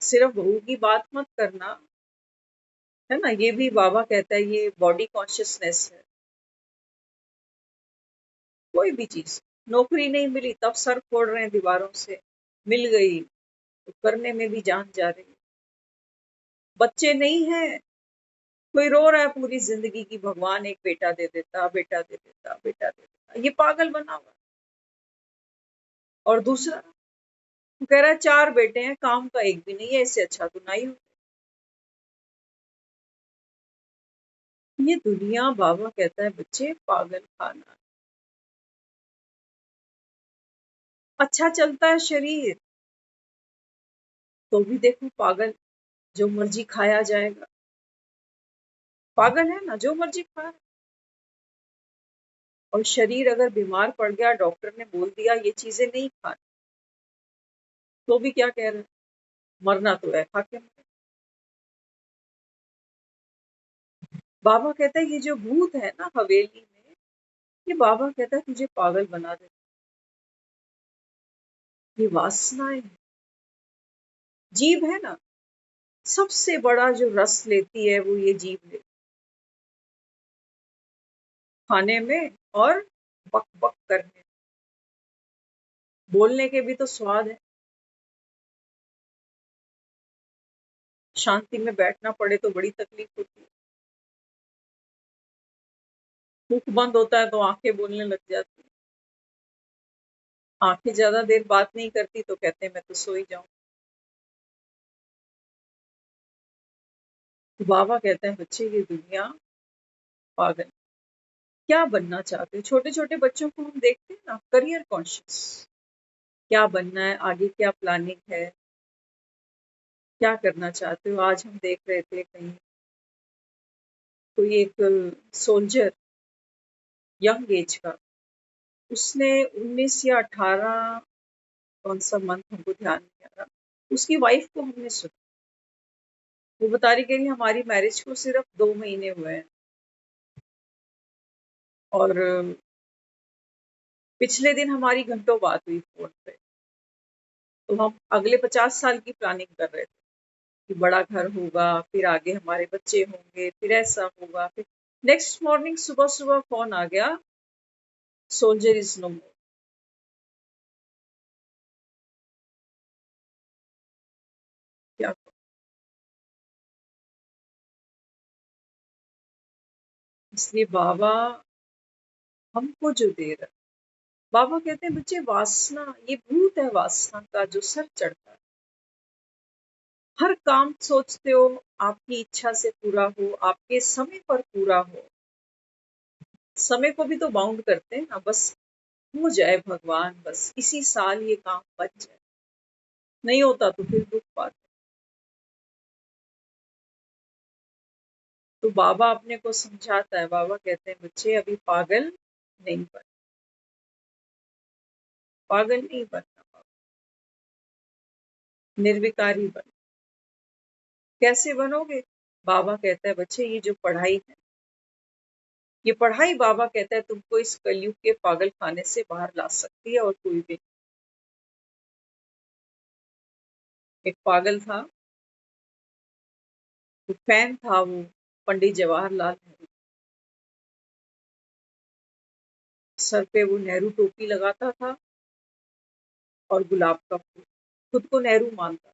सिर्फ बहू की बात मत करना, है ना, ये भी बाबा कहता है, ये बॉडी कॉन्शियसनेस है। कोई भी चीज, नौकरी नहीं मिली तब सर फोड़ रहे हैं दीवारों से, मिल गई तो करने में भी जान जा रही है। बच्चे नहीं है, कोई रो रहा है पूरी जिंदगी की भगवान एक बेटा दे देता, बेटा दे देता, बेटा दे देता, ये पागल बना हुआ। और दूसरा वो कह रहा है 4 बेटे हैं, काम का एक भी नहीं है, इससे अच्छा तो ना ही हो। ये दुनिया, बाबा कहता है बच्चे, पागल खाना। अच्छा चलता है शरीर तो भी देखो पागल, जो मर्जी खाया जाएगा, पागल है ना, जो मर्जी खा। और शरीर अगर बीमार पड़ गया, डॉक्टर ने बोल दिया ये चीजें नहीं खानी, तो भी क्या कह रहे हैं, मरना तो है, खा के मरे। बाबा कहता है ये जो भूत है ना हवेली में, ये बाबा कहता है तुझे पागल बना दे, ये वासनाएं हैं। जीभ है ना, सबसे बड़ा जो रस लेती है वो ये जीभ लेती, खाने में और बक बक करने, बोलने के भी तो स्वाद है। शांति में बैठना पड़े तो बड़ी तकलीफ होती है, मुख बंद होता है तो आंखें बोलने लग जाती है, आंखें ज्यादा देर बात नहीं करती तो कहते हैं मैं तो सो ही जाऊं। तो बाबा कहते हैं बच्चे, ये दुनिया पागल। क्या बनना चाहते हो? छोटे छोटे बच्चों को हम देखते हैं ना, करियर कॉन्शियस, क्या बनना है, आगे क्या प्लानिंग है, क्या करना चाहते हो। आज हम देख रहे थे कहीं, कोई एक सोल्जर, यंग एज का, उसने 19 या 18, कौन सा मंथ हमको ध्यान नहीं आ रहा, उसकी वाइफ को हमने सुना, वो बता रही, कह रही हमारी मैरिज को सिर्फ 2 महीने हुए हैं और पिछले दिन हमारी घंटों बात हुई फोन पे, तो हम अगले 50 साल की प्लानिंग कर रहे थे कि बड़ा घर होगा, फिर आगे हमारे बच्चे होंगे, फिर ऐसा होगा, फिर नेक्स्ट मॉर्निंग सुबह सुबह फोन आ गया, सोल्जर इज नो मोर। क्या, इसलिए बाबा हमको जो दे रहा है, बाबा कहते हैं बच्चे, वासना ये भूत है, वासना का जो सर चढ़ता है। हर काम सोचते हो आपकी इच्छा से पूरा हो, आपके समय पर पूरा हो, समय को भी तो बाउंड करते हैं ना, बस हो जाए भगवान, बस इसी साल ये काम बन जाए, नहीं होता तो फिर दुख पाते। तो बाबा अपने को समझाता है, बाबा कहते हैं बच्चे अभी पागल नहीं बन, पागल नहीं बनना बाबा, निर्विकारी बन। कैसे बनोगे? बाबा कहता है बच्चे ये जो पढ़ाई है, ये पढ़ाई बाबा कहता है तुमको इस कलयुग के पागल खाने से बाहर ला सकती है और कोई भी। एक पागल था, वो फैन था, वो पंडित जवाहरलाल नेहरू, सर पे वो नेहरू टोपी लगाता था और गुलाब का फूल, खुद को नेहरू मानता।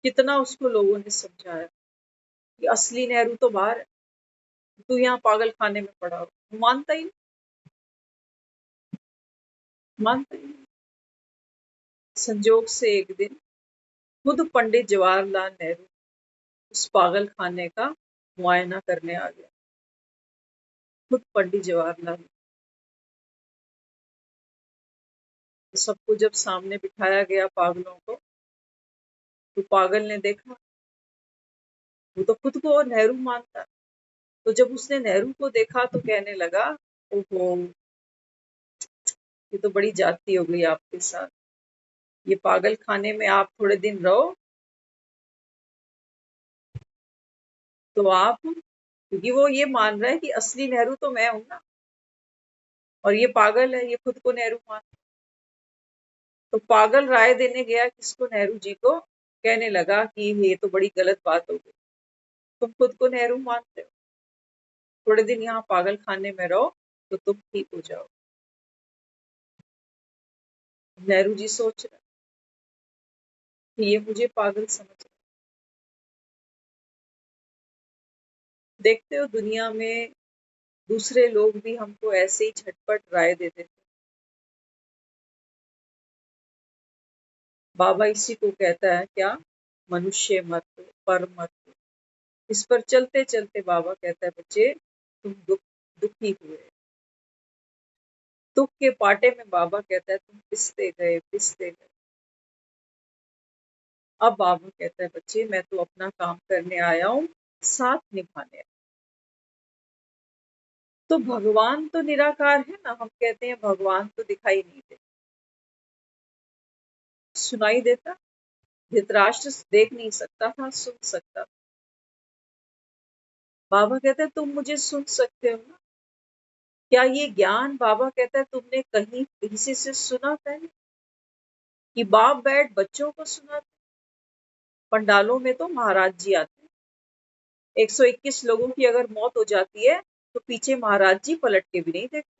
कितना उसको लोगों ने समझाया कि असली नेहरू तो बाहर है, तू यहाँ पागल खाने में पड़ा हो। मानता ही नहीं, मानता ही नहीं। संजोग से एक दिन खुद पंडित जवाहरलाल नेहरू उस पागल खाने का मुआयना करने आ गया, खुद पंडित जवाहरलाल। सबको जब सामने बिठाया गया पागलों को, तो पागल ने देखा, वो तो खुद को नेहरू मानता। तो जब उसने नेहरू को देखा तो कहने लगा, ओहो, ये तो बड़ी जाती हो गई आपके साथ, ये पागल खाने में आप थोड़े दिन रहो तो आप, क्योंकि वो ये मान रहा है कि असली नेहरू तो मैं हूं ना, और ये पागल है, ये खुद को नेहरू मान। तो पागल राय देने गया किसको? नेहरू जी को। कहने लगा कि ये तो बड़ी गलत बात हो गई, तुम खुद को नेहरू मानते हो, थोड़े दिन यहाँ पागल खाने में रहो तो तुम ठीक हो जाओ। नेहरू जी सोच रहे कि ये मुझे पागल समझ रहे। देखते हो दुनिया में दूसरे लोग भी हमको ऐसे ही झटपट राय दे देते। बाबा इसी को कहता है क्या? मनुष्य मत, पर मत। इस पर चलते चलते बाबा कहता है बच्चे तुम दुखी हुए, दुख के पाटे में बाबा कहता है तुम पिसते गए, पिसते गए। अब बाबा कहता है बच्चे मैं तो अपना काम करने आया हूँ, साथ निभाने आया। तो भगवान तो निराकार है ना, हम कहते हैं भगवान तो दिखाई नहीं देता, सुनाई देता। धृतराष्ट्र देख नहीं सकता था, सुन सकता था। बाबा कहते हैं तुम मुझे सुन सकते हो ना? क्या ये ज्ञान, बाबा कहता है, तुमने कहीं किसी से सुना पहले कि बाप बैठ बच्चों को सुनाते? पंडालों में तो महाराज जी आते हैं, 121 लोगों की अगर मौत हो जाती है तो पीछे महाराज जी पलट के भी नहीं देखते।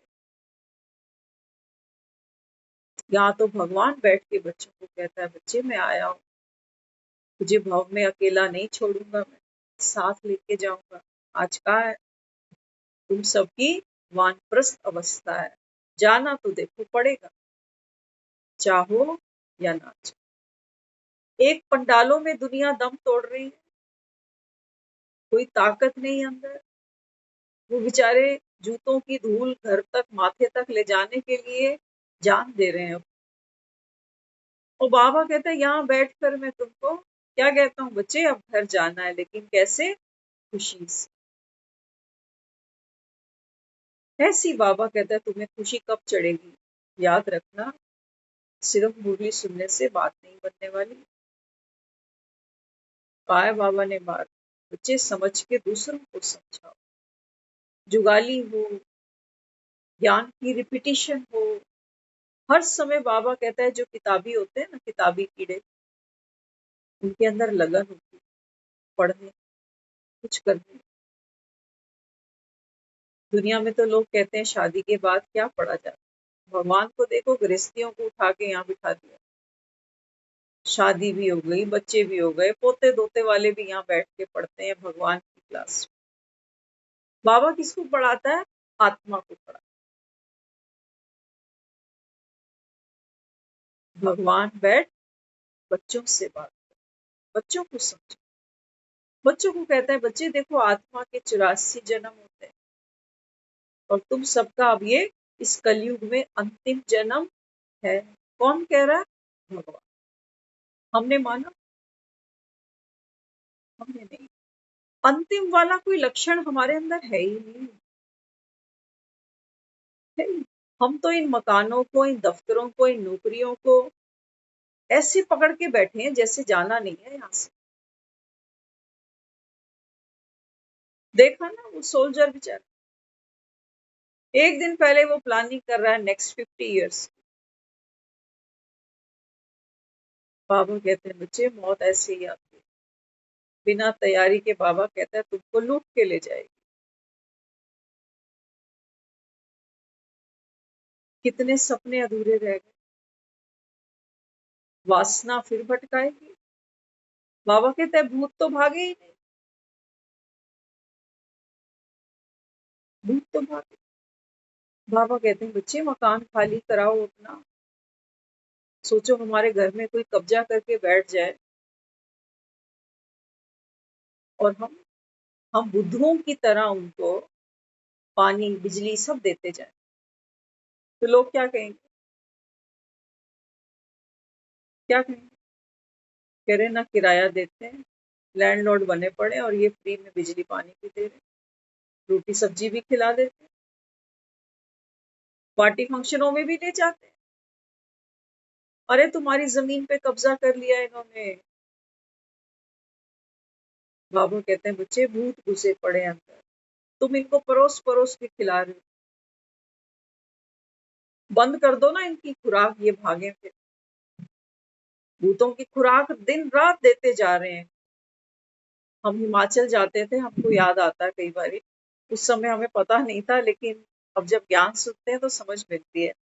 यहाँ तो भगवान बैठ के बच्चों को कहता है बच्चे मैं आया हूँ, तुझे भव में अकेला नहीं छोड़ूंगा, मैं साथ लेके जाऊंगा। आज का है तुम सबकी वानप्रस्थ अवस्था है, जाना तो देखो पड़ेगा, चाहो या ना चाहो। एक पंडालों में दुनिया दम तोड़ रही है, कोई ताकत नहीं अंदर, वो बेचारे जूतों की धूल घर तक, माथे तक ले जाने के लिए जान दे रहे हैं। और बाबा कहते हैं यहाँ बैठकर मैं तुमको क्या कहता हूँ बच्चे, अब घर जाना है, लेकिन कैसे? खुशी से। ऐसी बाबा कहता है तुम्हें खुशी कब चढ़ेगी? याद रखना, सिर्फ मुरली सुनने से बात नहीं बनने वाली। पाए बाबा ने बात, बच्चे समझ के दूसरों को समझाओ। जुगाली हो, ज्ञान की रिपीटिशन हो, हर समय बाबा कहता है जो किताबी होते हैं ना, किताबी कीड़े, उनके अंदर लगन होती है पढ़ने, कुछ करने। दुनिया में तो लोग कहते हैं शादी के बाद क्या पढ़ा जाए, भगवान को देखो, गृहस्थियों को उठा के यहाँ बिठा दिया, शादी भी हो गई, बच्चे भी हो गए, पोते दोते वाले भी यहाँ बैठ के पढ़ते हैं भगवान की क्लास। बाबा किसको पढ़ाता है? आत्मा को पढ़ाता। भगवान बैठ बच्चों से बात कर, बच्चों को समझो। बच्चों को कहता है बच्चे देखो आत्मा के 84 जन्म होते हैं, और तुम सबका अब ये इस कलयुग में अंतिम जन्म है। कौन कह रहा है? भगवान। हमने माना? हमने नहीं। अंतिम वाला कोई लक्षण हमारे अंदर है ही नहीं, है ही। हम तो इन मकानों को, इन दफ्तरों को, इन नौकरियों को ऐसे पकड़ के बैठे हैं जैसे जाना नहीं है यहाँ से। देखा ना वो सोल्जर बेचारा, एक दिन पहले वो प्लानिंग कर रहा है नेक्स्ट 50 इयर्स। बाबा कहते हैं बच्चे मौत ऐसे ही आती है, बिना तैयारी के। बाबा कहता है तुमको लूट के ले जाएगी। कितने सपने अधूरे रह गए, वासना फिर भटकाएगी। बाबा कहते हैं भूत तो भागे ही नहीं, भूत तो भागे। बाबा कहते हैं बच्चे मकान खाली कराओ अपना। सोचो हमारे घर में कोई कब्जा करके बैठ जाए और हम बुद्धुओं की तरह उनको पानी बिजली सब देते जाए, तो लोग क्या कहेंगे? क्या कहेंगे? कह रहे ना किराया देते हैं, लैंडलॉर्ड बने पड़े और ये फ्री में बिजली पानी भी दे रहे, रोटी सब्जी भी खिला देते, पार्टी फंक्शनों में भी ले जाते हैं। अरे तुम्हारी जमीन पे कब्जा कर लिया इन्होंने। बाबा कहते हैं बच्चे भूत घुसे पड़े अंदर, तुम इनको परोस परोस के खिला रहे हो। बंद कर दो ना इनकी खुराक, ये भागे फिर। भूतों की खुराक दिन रात देते जा रहे हैं। हम हिमाचल जाते थे, हमको याद आता है कई बार, उस समय हमें पता नहीं था, लेकिन अब जब ज्ञान सुनते हैं तो समझ मिलती है।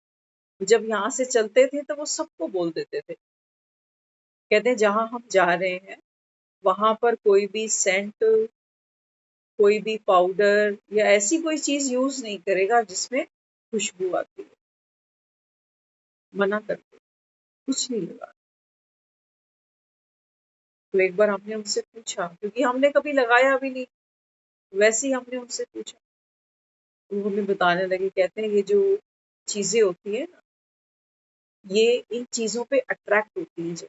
जब यहाँ से चलते थे तो वो सबको बोल देते थे, कहते हैं जहां हम जा रहे हैं वहां पर कोई भी सेंट, कोई भी पाउडर या ऐसी कोई चीज यूज नहीं करेगा जिसमें खुशबू आती है। मना करते, कुछ नहीं लगा। तो एक बार हमने उनसे पूछा, क्योंकि हमने कभी लगाया भी नहीं, वैसे ही हमने उनसे पूछा, वो हमें बताने लगे। कहते हैं ये जो चीजें होती है ना, ये इन चीजों पे अट्रैक्ट होती है जब,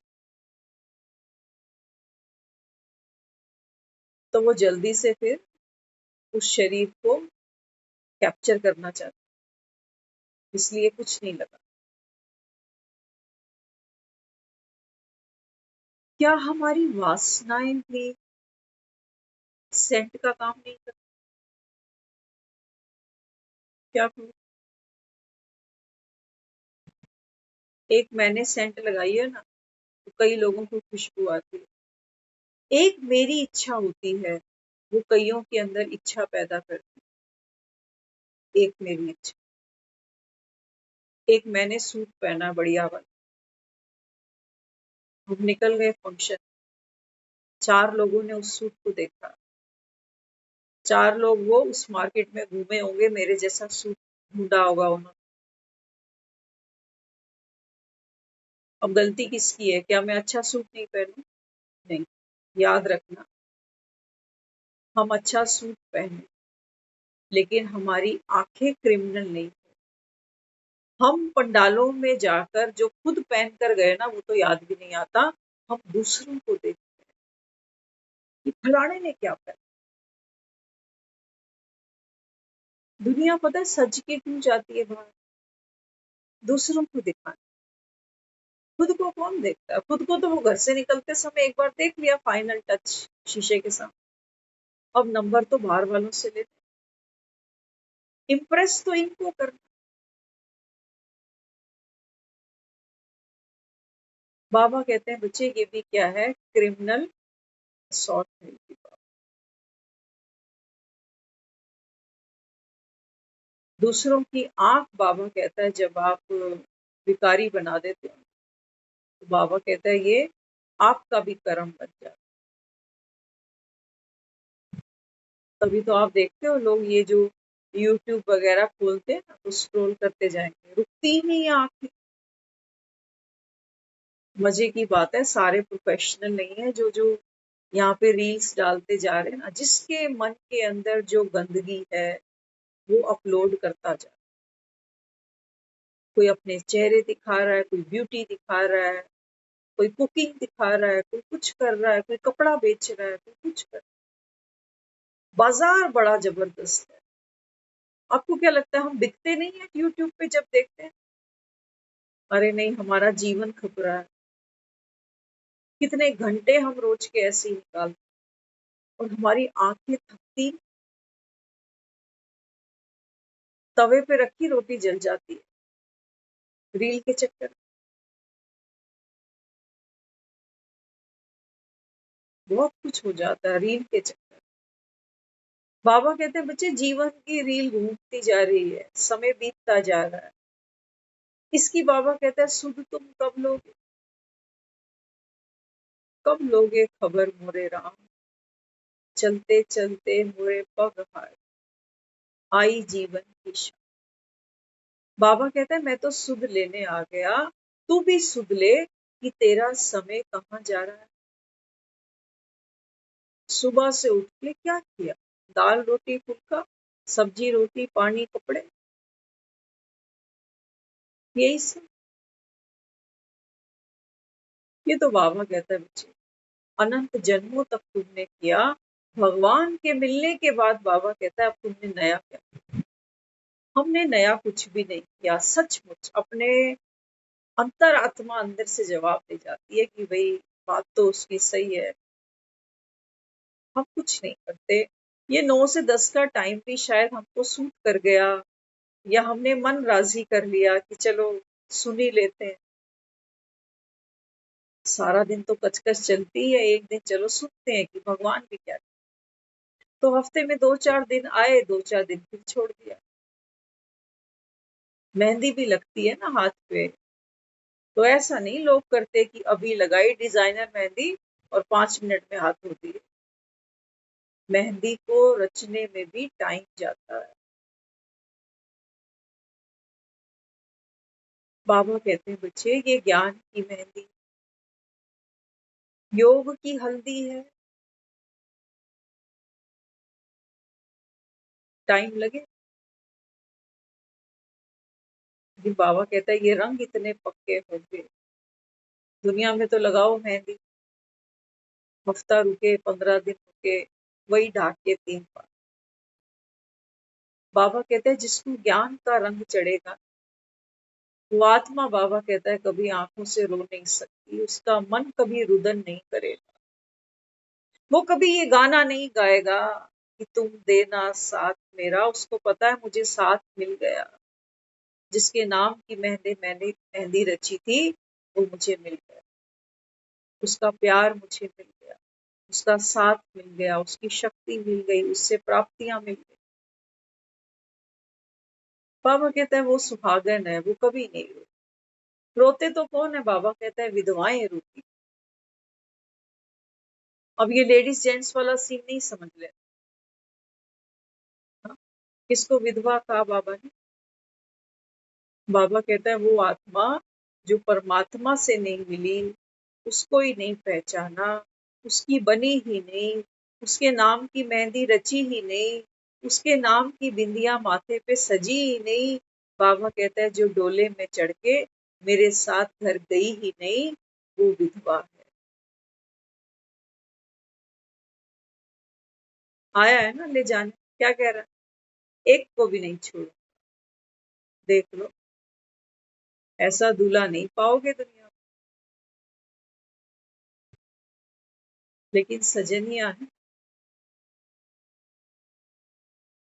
तो वो जल्दी से फिर उस शरीर को कैप्चर करना चाहते, इसलिए कुछ नहीं लगा। क्या हमारी वासनाएं भी सेंट का काम नहीं करती? क्या कहूँ? एक मैंने सेंट लगाई है ना, तो कई लोगों को खुशबू आती है। एक मेरी इच्छा होती है, वो कईयों के अंदर इच्छा पैदा करती है। एक मेरी इच्छा, एक मैंने सूट पहना बढ़िया वाला, हम निकल गए फंक्शन, 4 लोगों ने उस सूट को देखा, 4 लोग वो उस मार्केट में घूमे होंगे, मेरे जैसा सूट ढूंढा होगा उन्होंने। अब गलती किसकी है? क्या मैं अच्छा सूट नहीं पहनूं? नहीं। याद रखना, हम अच्छा सूट पहने लेकिन हमारी आंखें क्रिमिनल नहीं। हम पंडालों में जाकर जो खुद पहन कर गए ना, वो तो याद भी नहीं आता, हम दूसरों को देखते हैं कि फलाने ने क्या पहना। दुनिया पता है सज के क्यों जाती है बाहर? दूसरों को दिखाने। खुद को कौन देखता है? खुद को तो वो घर से निकलते समय एक बार देख लिया, फाइनल टच शीशे के साथ। अब नंबर तो बाहर वालों से लेते, इम्प्रेस तो इनको करना। बाबा कहते हैं बच्चे ये भी क्या है? क्रिमिनल असॉल्ट है। दूसरों की आंख, बाबा कहता है जब आप भिखारी बना देते हो, तो बाबा कहता है ये आपका भी कर्म बन जाता। तभी तो आप देखते हो लोग ये जो यूट्यूब वगैरह खोलते हैं ना, तो स्क्रॉल करते जाएंगे, रुकती ही नहीं है आंखें। मजे की बात है, सारे प्रोफेशनल नहीं है जो जो यहाँ पे रील्स डालते जा रहे हैं ना। जिसके मन के अंदर जो गंदगी है, वो अपलोड करता जा रहा है। कोई अपने चेहरे दिखा रहा है, कोई ब्यूटी दिखा रहा है, कोई कुकिंग दिखा रहा है, कोई कुछ कर रहा है, कोई कपड़ा बेच रहा है, कोई कुछ कर रहा है। बाजार बड़ा जबरदस्त है। आपको क्या लगता है हम बिकते नहीं है यूट्यूब पे जब देखते हैं? अरे नहीं, हमारा जीवन खप रहा है। कितने घंटे हम रोज के ऐसे ही निकालते हैं और हमारी आंखें थकती, तवे पे रखी रोटी जल जाती है रील के चक्कर में। बहुत कुछ हो जाता है रील के चक्कर में। बाबा कहते हैं बच्चे जीवन की रील घूमती जा रही है, समय बीतता जा रहा है। इसकी बाबा कहता है सुध तुम कब लोगे, कब लोगे खबर मोरे राम, चलते चलते मोरे पग हाय, आई जीवन की शाम। बाबा कहता है मैं तो सुध लेने आ गया, तू भी सुध ले कि तेरा समय कहाँ जा रहा है। सुबह से उठ के क्या किया? दाल रोटी फुल्का, सब्जी रोटी पानी कपड़े, यही सब। ये तो बाबा कहता है बच्चे अनंत जन्मों तक तुमने किया, भगवान के मिलने के बाद बाबा कहता है अब तुमने नया क्या? हमने नया कुछ भी नहीं किया। सचमुच अपने अंतरात्मा अंदर से जवाब दे जाती है कि भाई बात तो उसकी सही है, हम कुछ नहीं करते। ये 9 से 10 का टाइम भी शायद हमको सूट कर गया, या हमने मन राजी कर लिया कि चलो सुन ही लेते हैं। सारा दिन तो कचकच चलती है, एक दिन चलो सुनते हैं कि भगवान भी क्या। तो हफ्ते में 2-4 दिन आए, 2-4 दिन फिर छोड़ दिया। मेहंदी भी लगती है ना हाथ पे, तो ऐसा नहीं लोग करते कि अभी लगाई डिजाइनर मेहंदी और 5 मिनट में हाथ धो दिए। मेहंदी को रचने में भी टाइम जाता है। बाबा कहते हैं बच्चे ये ज्ञान की मेहंदी, योग की हल्दी है, टाइम लगे। लेकिन बाबा कहता है ये रंग इतने पक्के होंगे, दुनिया में तो लगाओ मेहंदी, हफ्ता रुके 15 दिन रुके, वही ढाक के 3 बार। बाबा कहते हैं जिसको ज्ञान का रंग चढ़ेगा, वो आत्मा बाबा कहता है कभी आंखों से रो नहीं सकती, उसका मन कभी रुदन नहीं करेगा, वो कभी ये गाना नहीं गाएगा कि तुम देना साथ मेरा। उसको पता है मुझे साथ मिल गया, जिसके नाम की मैंने मेहंदी रची थी वो मुझे मिल गया, उसका प्यार मुझे मिल गया, उसका साथ मिल गया, उसकी शक्ति मिल गई, उससे प्राप्तियां मिल गई। बाबा कहता है वो सुहागन है, वो कभी नहीं रोते। रोते तो कौन है? बाबा कहता है विधवाएं रोती। अब ये लेडीज जेंट्स वाला सीन नहीं समझ लेना। हाँ? किसको विधवा कहा बाबा ने? बाबा कहता है वो आत्मा जो परमात्मा से नहीं मिली, उसको ही नहीं पहचाना, उसकी बनी ही नहीं, उसके नाम की मेहंदी रची ही नहीं, उसके नाम की बिंदिया माथे पे सजी ही नहीं। बाबा कहता है जो डोले में चढ़ के मेरे साथ घर गई ही नहीं, वो विधवा है। आया है ना ले जाने, क्या कह रहा है? एक को भी नहीं छोड़ो। देख लो, ऐसा दूल्हा नहीं पाओगे दुनिया में। लेकिन सजनिया है।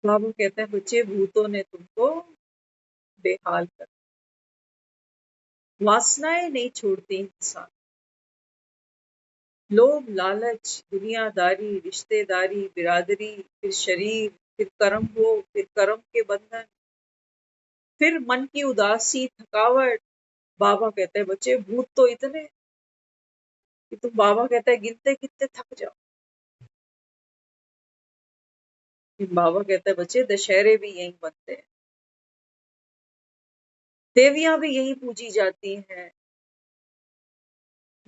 बाबू कहते हैं बच्चे भूतों ने तुमको बेहाल कर, वासनाएं नहीं छोड़ती इंसान। लोभ लालच दुनियादारी रिश्तेदारी बिरादरी, फिर शरीर, फिर कर्म भोग, फिर कर्म के बंधन, फिर मन की उदासी थकावट। बाबा कहते हैं बच्चे भूत तो इतने कि तुम, बाबा कहता है गिनते गिनते थक जाओ। बाबा कहता है बच्चे दशहरे भी यहीं बनते हैं, देवियां भी यहीं पूजी जाती हैं,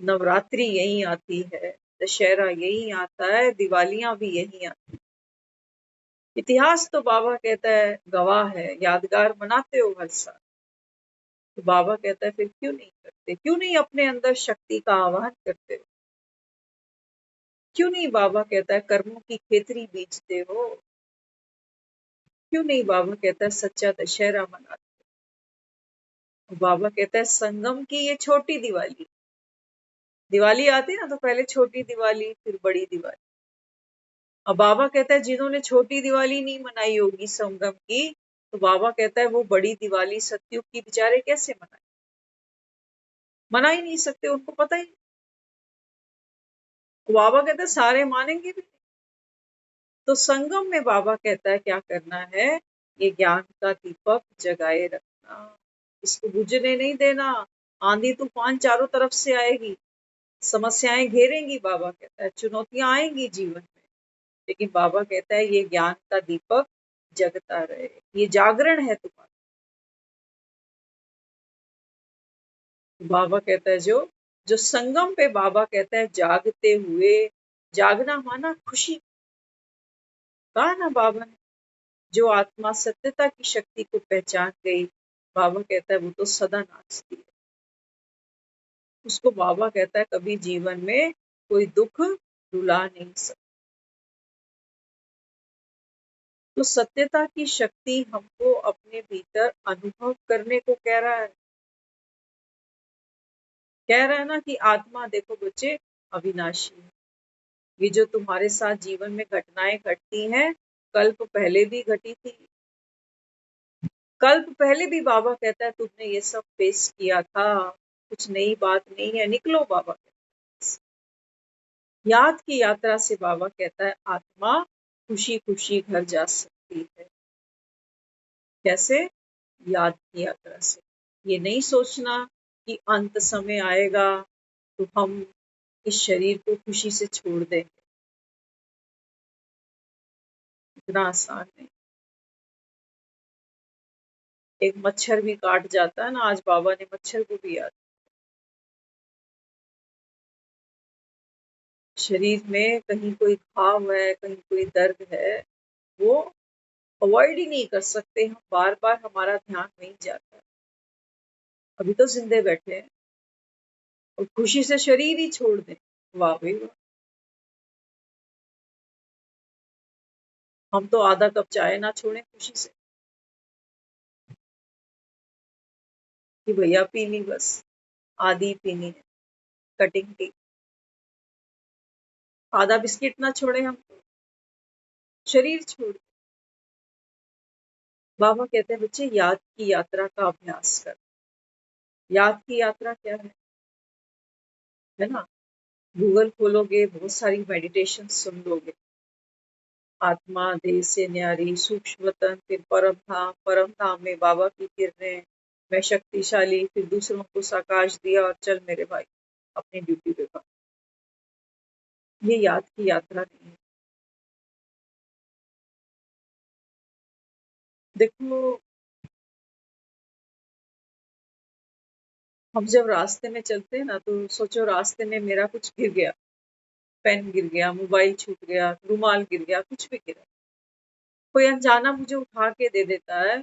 नवरात्रि यहीं आती है, दशहरा यहीं आता है, दिवालियां भी यहीं आती है। इतिहास तो बाबा कहता है गवाह है, यादगार बनाते हो हर साल। तो बाबा कहता है फिर क्यों नहीं करते, क्यों नहीं अपने अंदर शक्ति का आवाहन करते हो, क्यों नहीं बाबा कहता है कर्मों की खेतरी बीजते हो, क्यों नहीं बाबा कहता है सच्चा दशहरा मनाते हो। बाबा कहता है संगम की ये छोटी दिवाली, दिवाली आती ना तो पहले छोटी दिवाली फिर बड़ी दिवाली। अब बाबा कहता है जिन्होंने छोटी दिवाली नहीं मनाई होगी संगम की, तो बाबा कहता है वो बड़ी दिवाली सतयुग की बेचारे कैसे मनाए, मना ही नहीं सकते, उनको पता ही। बाबा कहता है सारे मानेंगे भी नहीं। तो संगम में बाबा कहता है क्या करना है, ये ज्ञान का दीपक जगाए रखना, इसको बुझने नहीं देना। आंधी तूफान चारों तरफ से आएगी, समस्याएं घेरेंगी, बाबा कहता है चुनौतियां आएंगी जीवन में, लेकिन बाबा कहता है ये ज्ञान का दीपक जगता रहे, ये जागरण है तुम्हारा। बाबा कहता है जो जो संगम पे बाबा कहता है जागते हुए, जागना माना खुशी, कहा ना बाबा ने, जो आत्मा सत्यता की शक्ति को पहचान गई, बाबा कहता है वो तो सदा नाचती है। उसको बाबा कहता है कभी जीवन में कोई दुख रुला नहीं सकता। तो सत्यता की शक्ति हमको अपने भीतर अनुभव करने को कह रहा है, कह रहा है ना कि आत्मा देखो बच्चे अविनाशी है। ये जो तुम्हारे साथ जीवन में घटनाएं घटती हैं, कल्प पहले भी घटी थी, कल्प पहले भी बाबा कहता है तुमने ये सब फेस किया था, कुछ नई बात नहीं है, निकलो बाबा कहता है। याद की यात्रा से बाबा कहता है आत्मा खुशी खुशी घर जा सकती है। कैसे? याद की यात्रा से। ये नहीं सोचना कि अंत समय आएगा तो हम इस शरीर को खुशी से छोड़ देंगे, इतना आसान नहीं। एक मच्छर भी काट जाता है ना, आज बाबा ने मच्छर को भी याद, शरीर में कहीं कोई घाव है, कहीं कोई दर्द है, वो अवॉइड ही नहीं कर सकते हम, बार बार हमारा ध्यान नहीं जाता। अभी तो जिंदे बैठे हैं और खुशी से शरीर ही छोड़ दें, वाह भाई वाह। हम तो आधा कप चाय ना छोड़ें खुशी से कि भैया पी ली, बस आधी पीनी है, कटिंग टी, आधा बिस्किट ना छोड़े हम तो शरीर छोड़। बाबा कहते हैं बच्चे याद की यात्रा का अभ्यास कर। याद की यात्रा क्या है ना, गूगल खोलोगे बहुत सारी मेडिटेशन सुन लोगे, आत्मा देह से न्यारी, सूक्ष्मतन, फिर परम धाम में बाबा की किरणें, मैं शक्तिशाली, फिर दूसरों को साकाश दिया और चल मेरे भाई अपनी ड्यूटी पे पा। ये याद की यात्रा नहीं है। देखो हम जब रास्ते में चलते हैं ना, तो सोचो रास्ते में मेरा कुछ गिर गया, पेन गिर गया, मोबाइल छूट गया, रुमाल गिर गया, कुछ भी गिरा, कोई अनजाना मुझे उठा के दे देता है,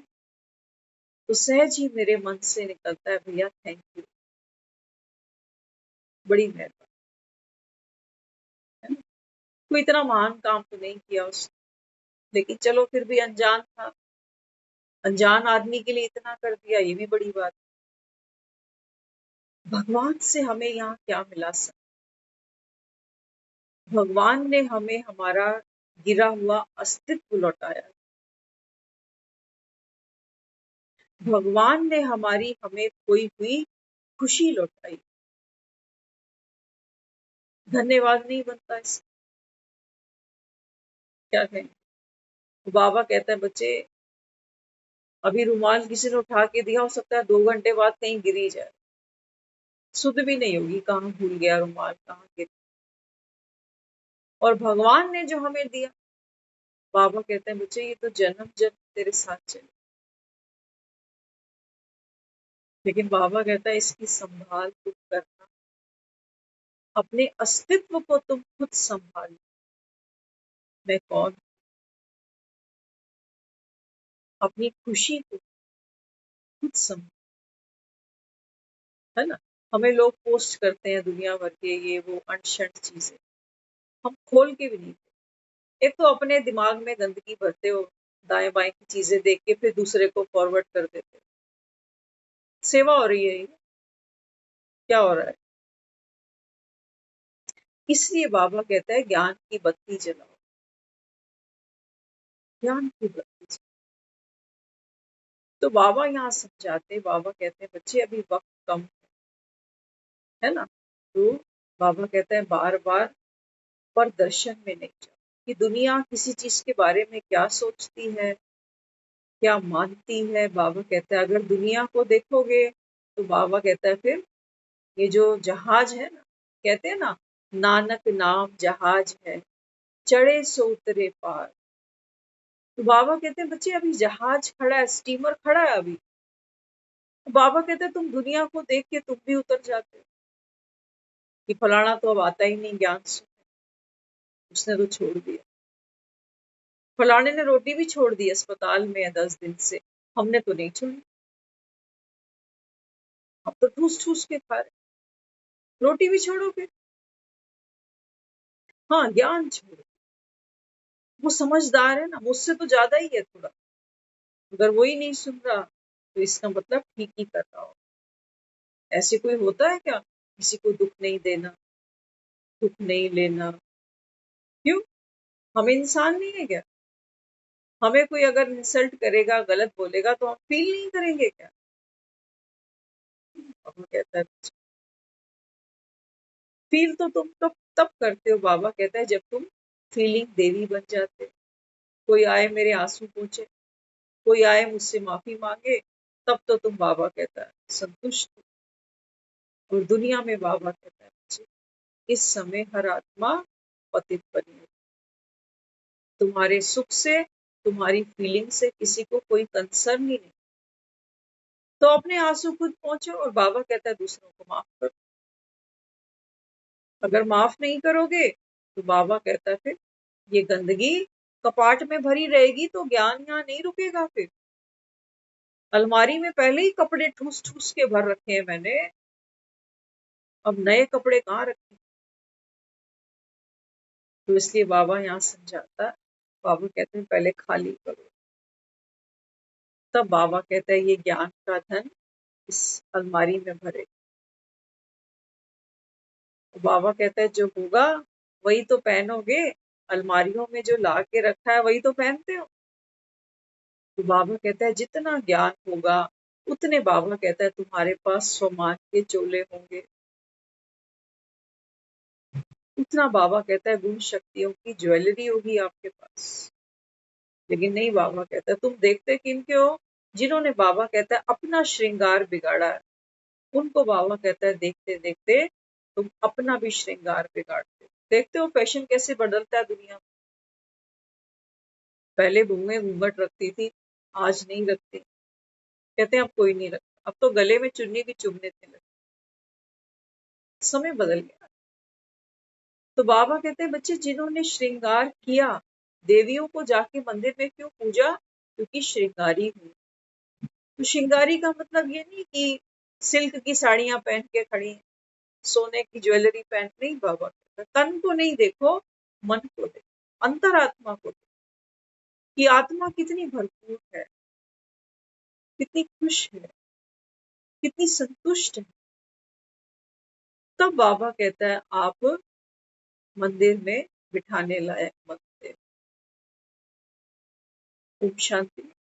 तो सहज ही मेरे मन से निकलता है भैया थैंक यू, बड़ी मेहरबानी, है ना। कोई इतना महान काम तो नहीं किया उसने, लेकिन चलो फिर भी अनजान था, अनजान आदमी के लिए इतना कर दिया, ये भी बड़ी बात। भगवान से हमें यहाँ क्या मिला सक, भगवान ने हमें हमारा गिरा हुआ अस्तित्व लौटाया, भगवान ने हमारी हमें खोई हुई खुशी लौटाई। धन्यवाद नहीं बनता इसका, क्या कहें। तो बाबा कहता है बच्चे अभी रुमाल किसी ने उठा के दिया, हो सकता है 2 घंटे बाद कहीं गिर ही जाए, सुध भी नहीं होगी कहाँ भूल गया रुमाल, कहाँ गिर। और भगवान ने जो हमें दिया, बाबा कहते हैं बच्चे ये तो जन्म जन्म तेरे साथ चले, लेकिन बाबा कहता है इसकी संभाल तुम करना, अपने अस्तित्व को तुम खुद संभालो। मैं कौन, अपनी खुशी को खुद समझ, है ना। हमें लोग पोस्ट करते हैं दुनिया भर के ये वो अनशंट चीजें, हम खोल के भी नहीं। एक तो अपने दिमाग में गंदगी भरते हो, दाएं बाएं की चीजें देख के फिर दूसरे को फॉरवर्ड कर देते हो। सेवा हो रही है ये, क्या हो रहा है? इसलिए बाबा कहता है ज्ञान की बत्ती जलाओ, ज्ञान की बत्ती जलाओ। तो बाबा यहाँ समझाते, बाबा कहते हैं बच्चे अभी वक्त कम है ना, तो बाबा कहते हैं बार बार पर दर्शन में नहीं जाओ कि दुनिया किसी चीज के बारे में क्या सोचती है, क्या मानती है। बाबा कहता है अगर दुनिया को देखोगे तो बाबा कहता है फिर ये जो जहाज है ना, कहते हैं ना, नानक नाम जहाज है, चढ़े सो उतरे पार। तो बाबा कहते हैं बच्चे अभी जहाज खड़ा है, स्टीमर खड़ा है अभी। तो बाबा कहते हैं तुम दुनिया को देख के तुम भी उतर जाते हो कि फलाना तो अब आता ही नहीं ज्ञान से, उसने तो छोड़ दिया। फलाने ने रोटी भी छोड़ दी अस्पताल में है 10 दिन से, हमने तो नहीं छोड़ी, अब तो ठूस ठूस के खा रहे। रोटी भी छोड़ोगे? हाँ, ज्ञान छोड़ो। वो समझदार है ना, मुझसे तो ज्यादा ही है थोड़ा। अगर वो ही नहीं सुन रहा तो इसका मतलब ठीक ही कर रहा हो। ऐसे कोई होता है क्या किसी को दुख नहीं देना, दुख नहीं लेना? क्यों? हम इंसान नहीं है क्या? हमें कोई अगर इंसल्ट करेगा, गलत बोलेगा तो हम फील नहीं करेंगे क्या? बाबा कहता है फील तो तुम तब तब करते हो, बाबा कहता है जब तुम फीलिंग देवी बन जाते हो। कोई आए मेरे आंसू पोंछे, कोई आए मुझसे माफी मांगे, तब तो तुम, बाबा कहता है, संतुष्ट हो। और दुनिया में बाबा कहता है बच्चे, इस समय हर आत्मा पतित बनी है। तुम्हारे सुख से, तुम्हारी फीलिंग से किसी को कोई कंसर्न ही नहीं। तो अपने आंसू खुद पहुंचो, और बाबा कहता है दूसरों को माफ करो। अगर माफ नहीं करोगे तो बाबा कहता है फिर ये गंदगी कपाट में भरी रहेगी तो ज्ञान यहाँ नहीं रुकेगा। फिर अलमारी में पहले ही कपड़े ठूस ठूस के भर रखे हैं मैंने, अब नए कपड़े कहाँ रखे? तो इसलिए बाबा यहाँ समझाता है, बाबा कहते हैं पहले खाली करो। तब बाबा कहता है ये ज्ञान का धन इस अलमारी में भरे। तो बाबा कहता है जो होगा वही तो पहनोगे, अलमारियों में जो ला के रखा है वही तो पहनते हो। तो बाबा कहता है जितना ज्ञान होगा उतने, बाबा कहता है तुम्हारे पास स्वमान के चोले होंगे, उतना बाबा कहता है गुण शक्तियों की ज्वेलरी होगी आपके पास। लेकिन नहीं, बाबा कहता है तुम देखते किन के हो? जिन्होंने, बाबा कहता है, अपना श्रृंगार बिगाड़ा है, उनको बाबा कहता है देखते देखते तुम अपना भी श्रृंगार बिगाड़ते हो। देखते हो फैशन कैसे बदलता है दुनिया में। पहले बहुएं घूंघट रखती थी, आज नहीं रखती। कहते हैं अब कोई नहीं रखता, अब तो गले में चुन्नी भी चुभने लगे। समय बदल गया। तो बाबा कहते हैं बच्चे जिन्होंने श्रृंगार किया, देवियों को जाके मंदिर में क्यों पूजा? क्योंकि श्रृंगारी हुई। तो श्रृंगारी का मतलब ये नहीं कि सिल्क की साड़ियां पहन के खड़ी, सोने की ज्वेलरी पहन, नहीं। बाबा कहते तन को नहीं देखो, मन को देखो, अंतरात्मा को देखो कि आत्मा कितनी भरपूर है, कितनी खुश है, कितनी संतुष्ट है। तब बाबा कहता है आप मंदिर में बिठाने लायक बनते। ओम शांति।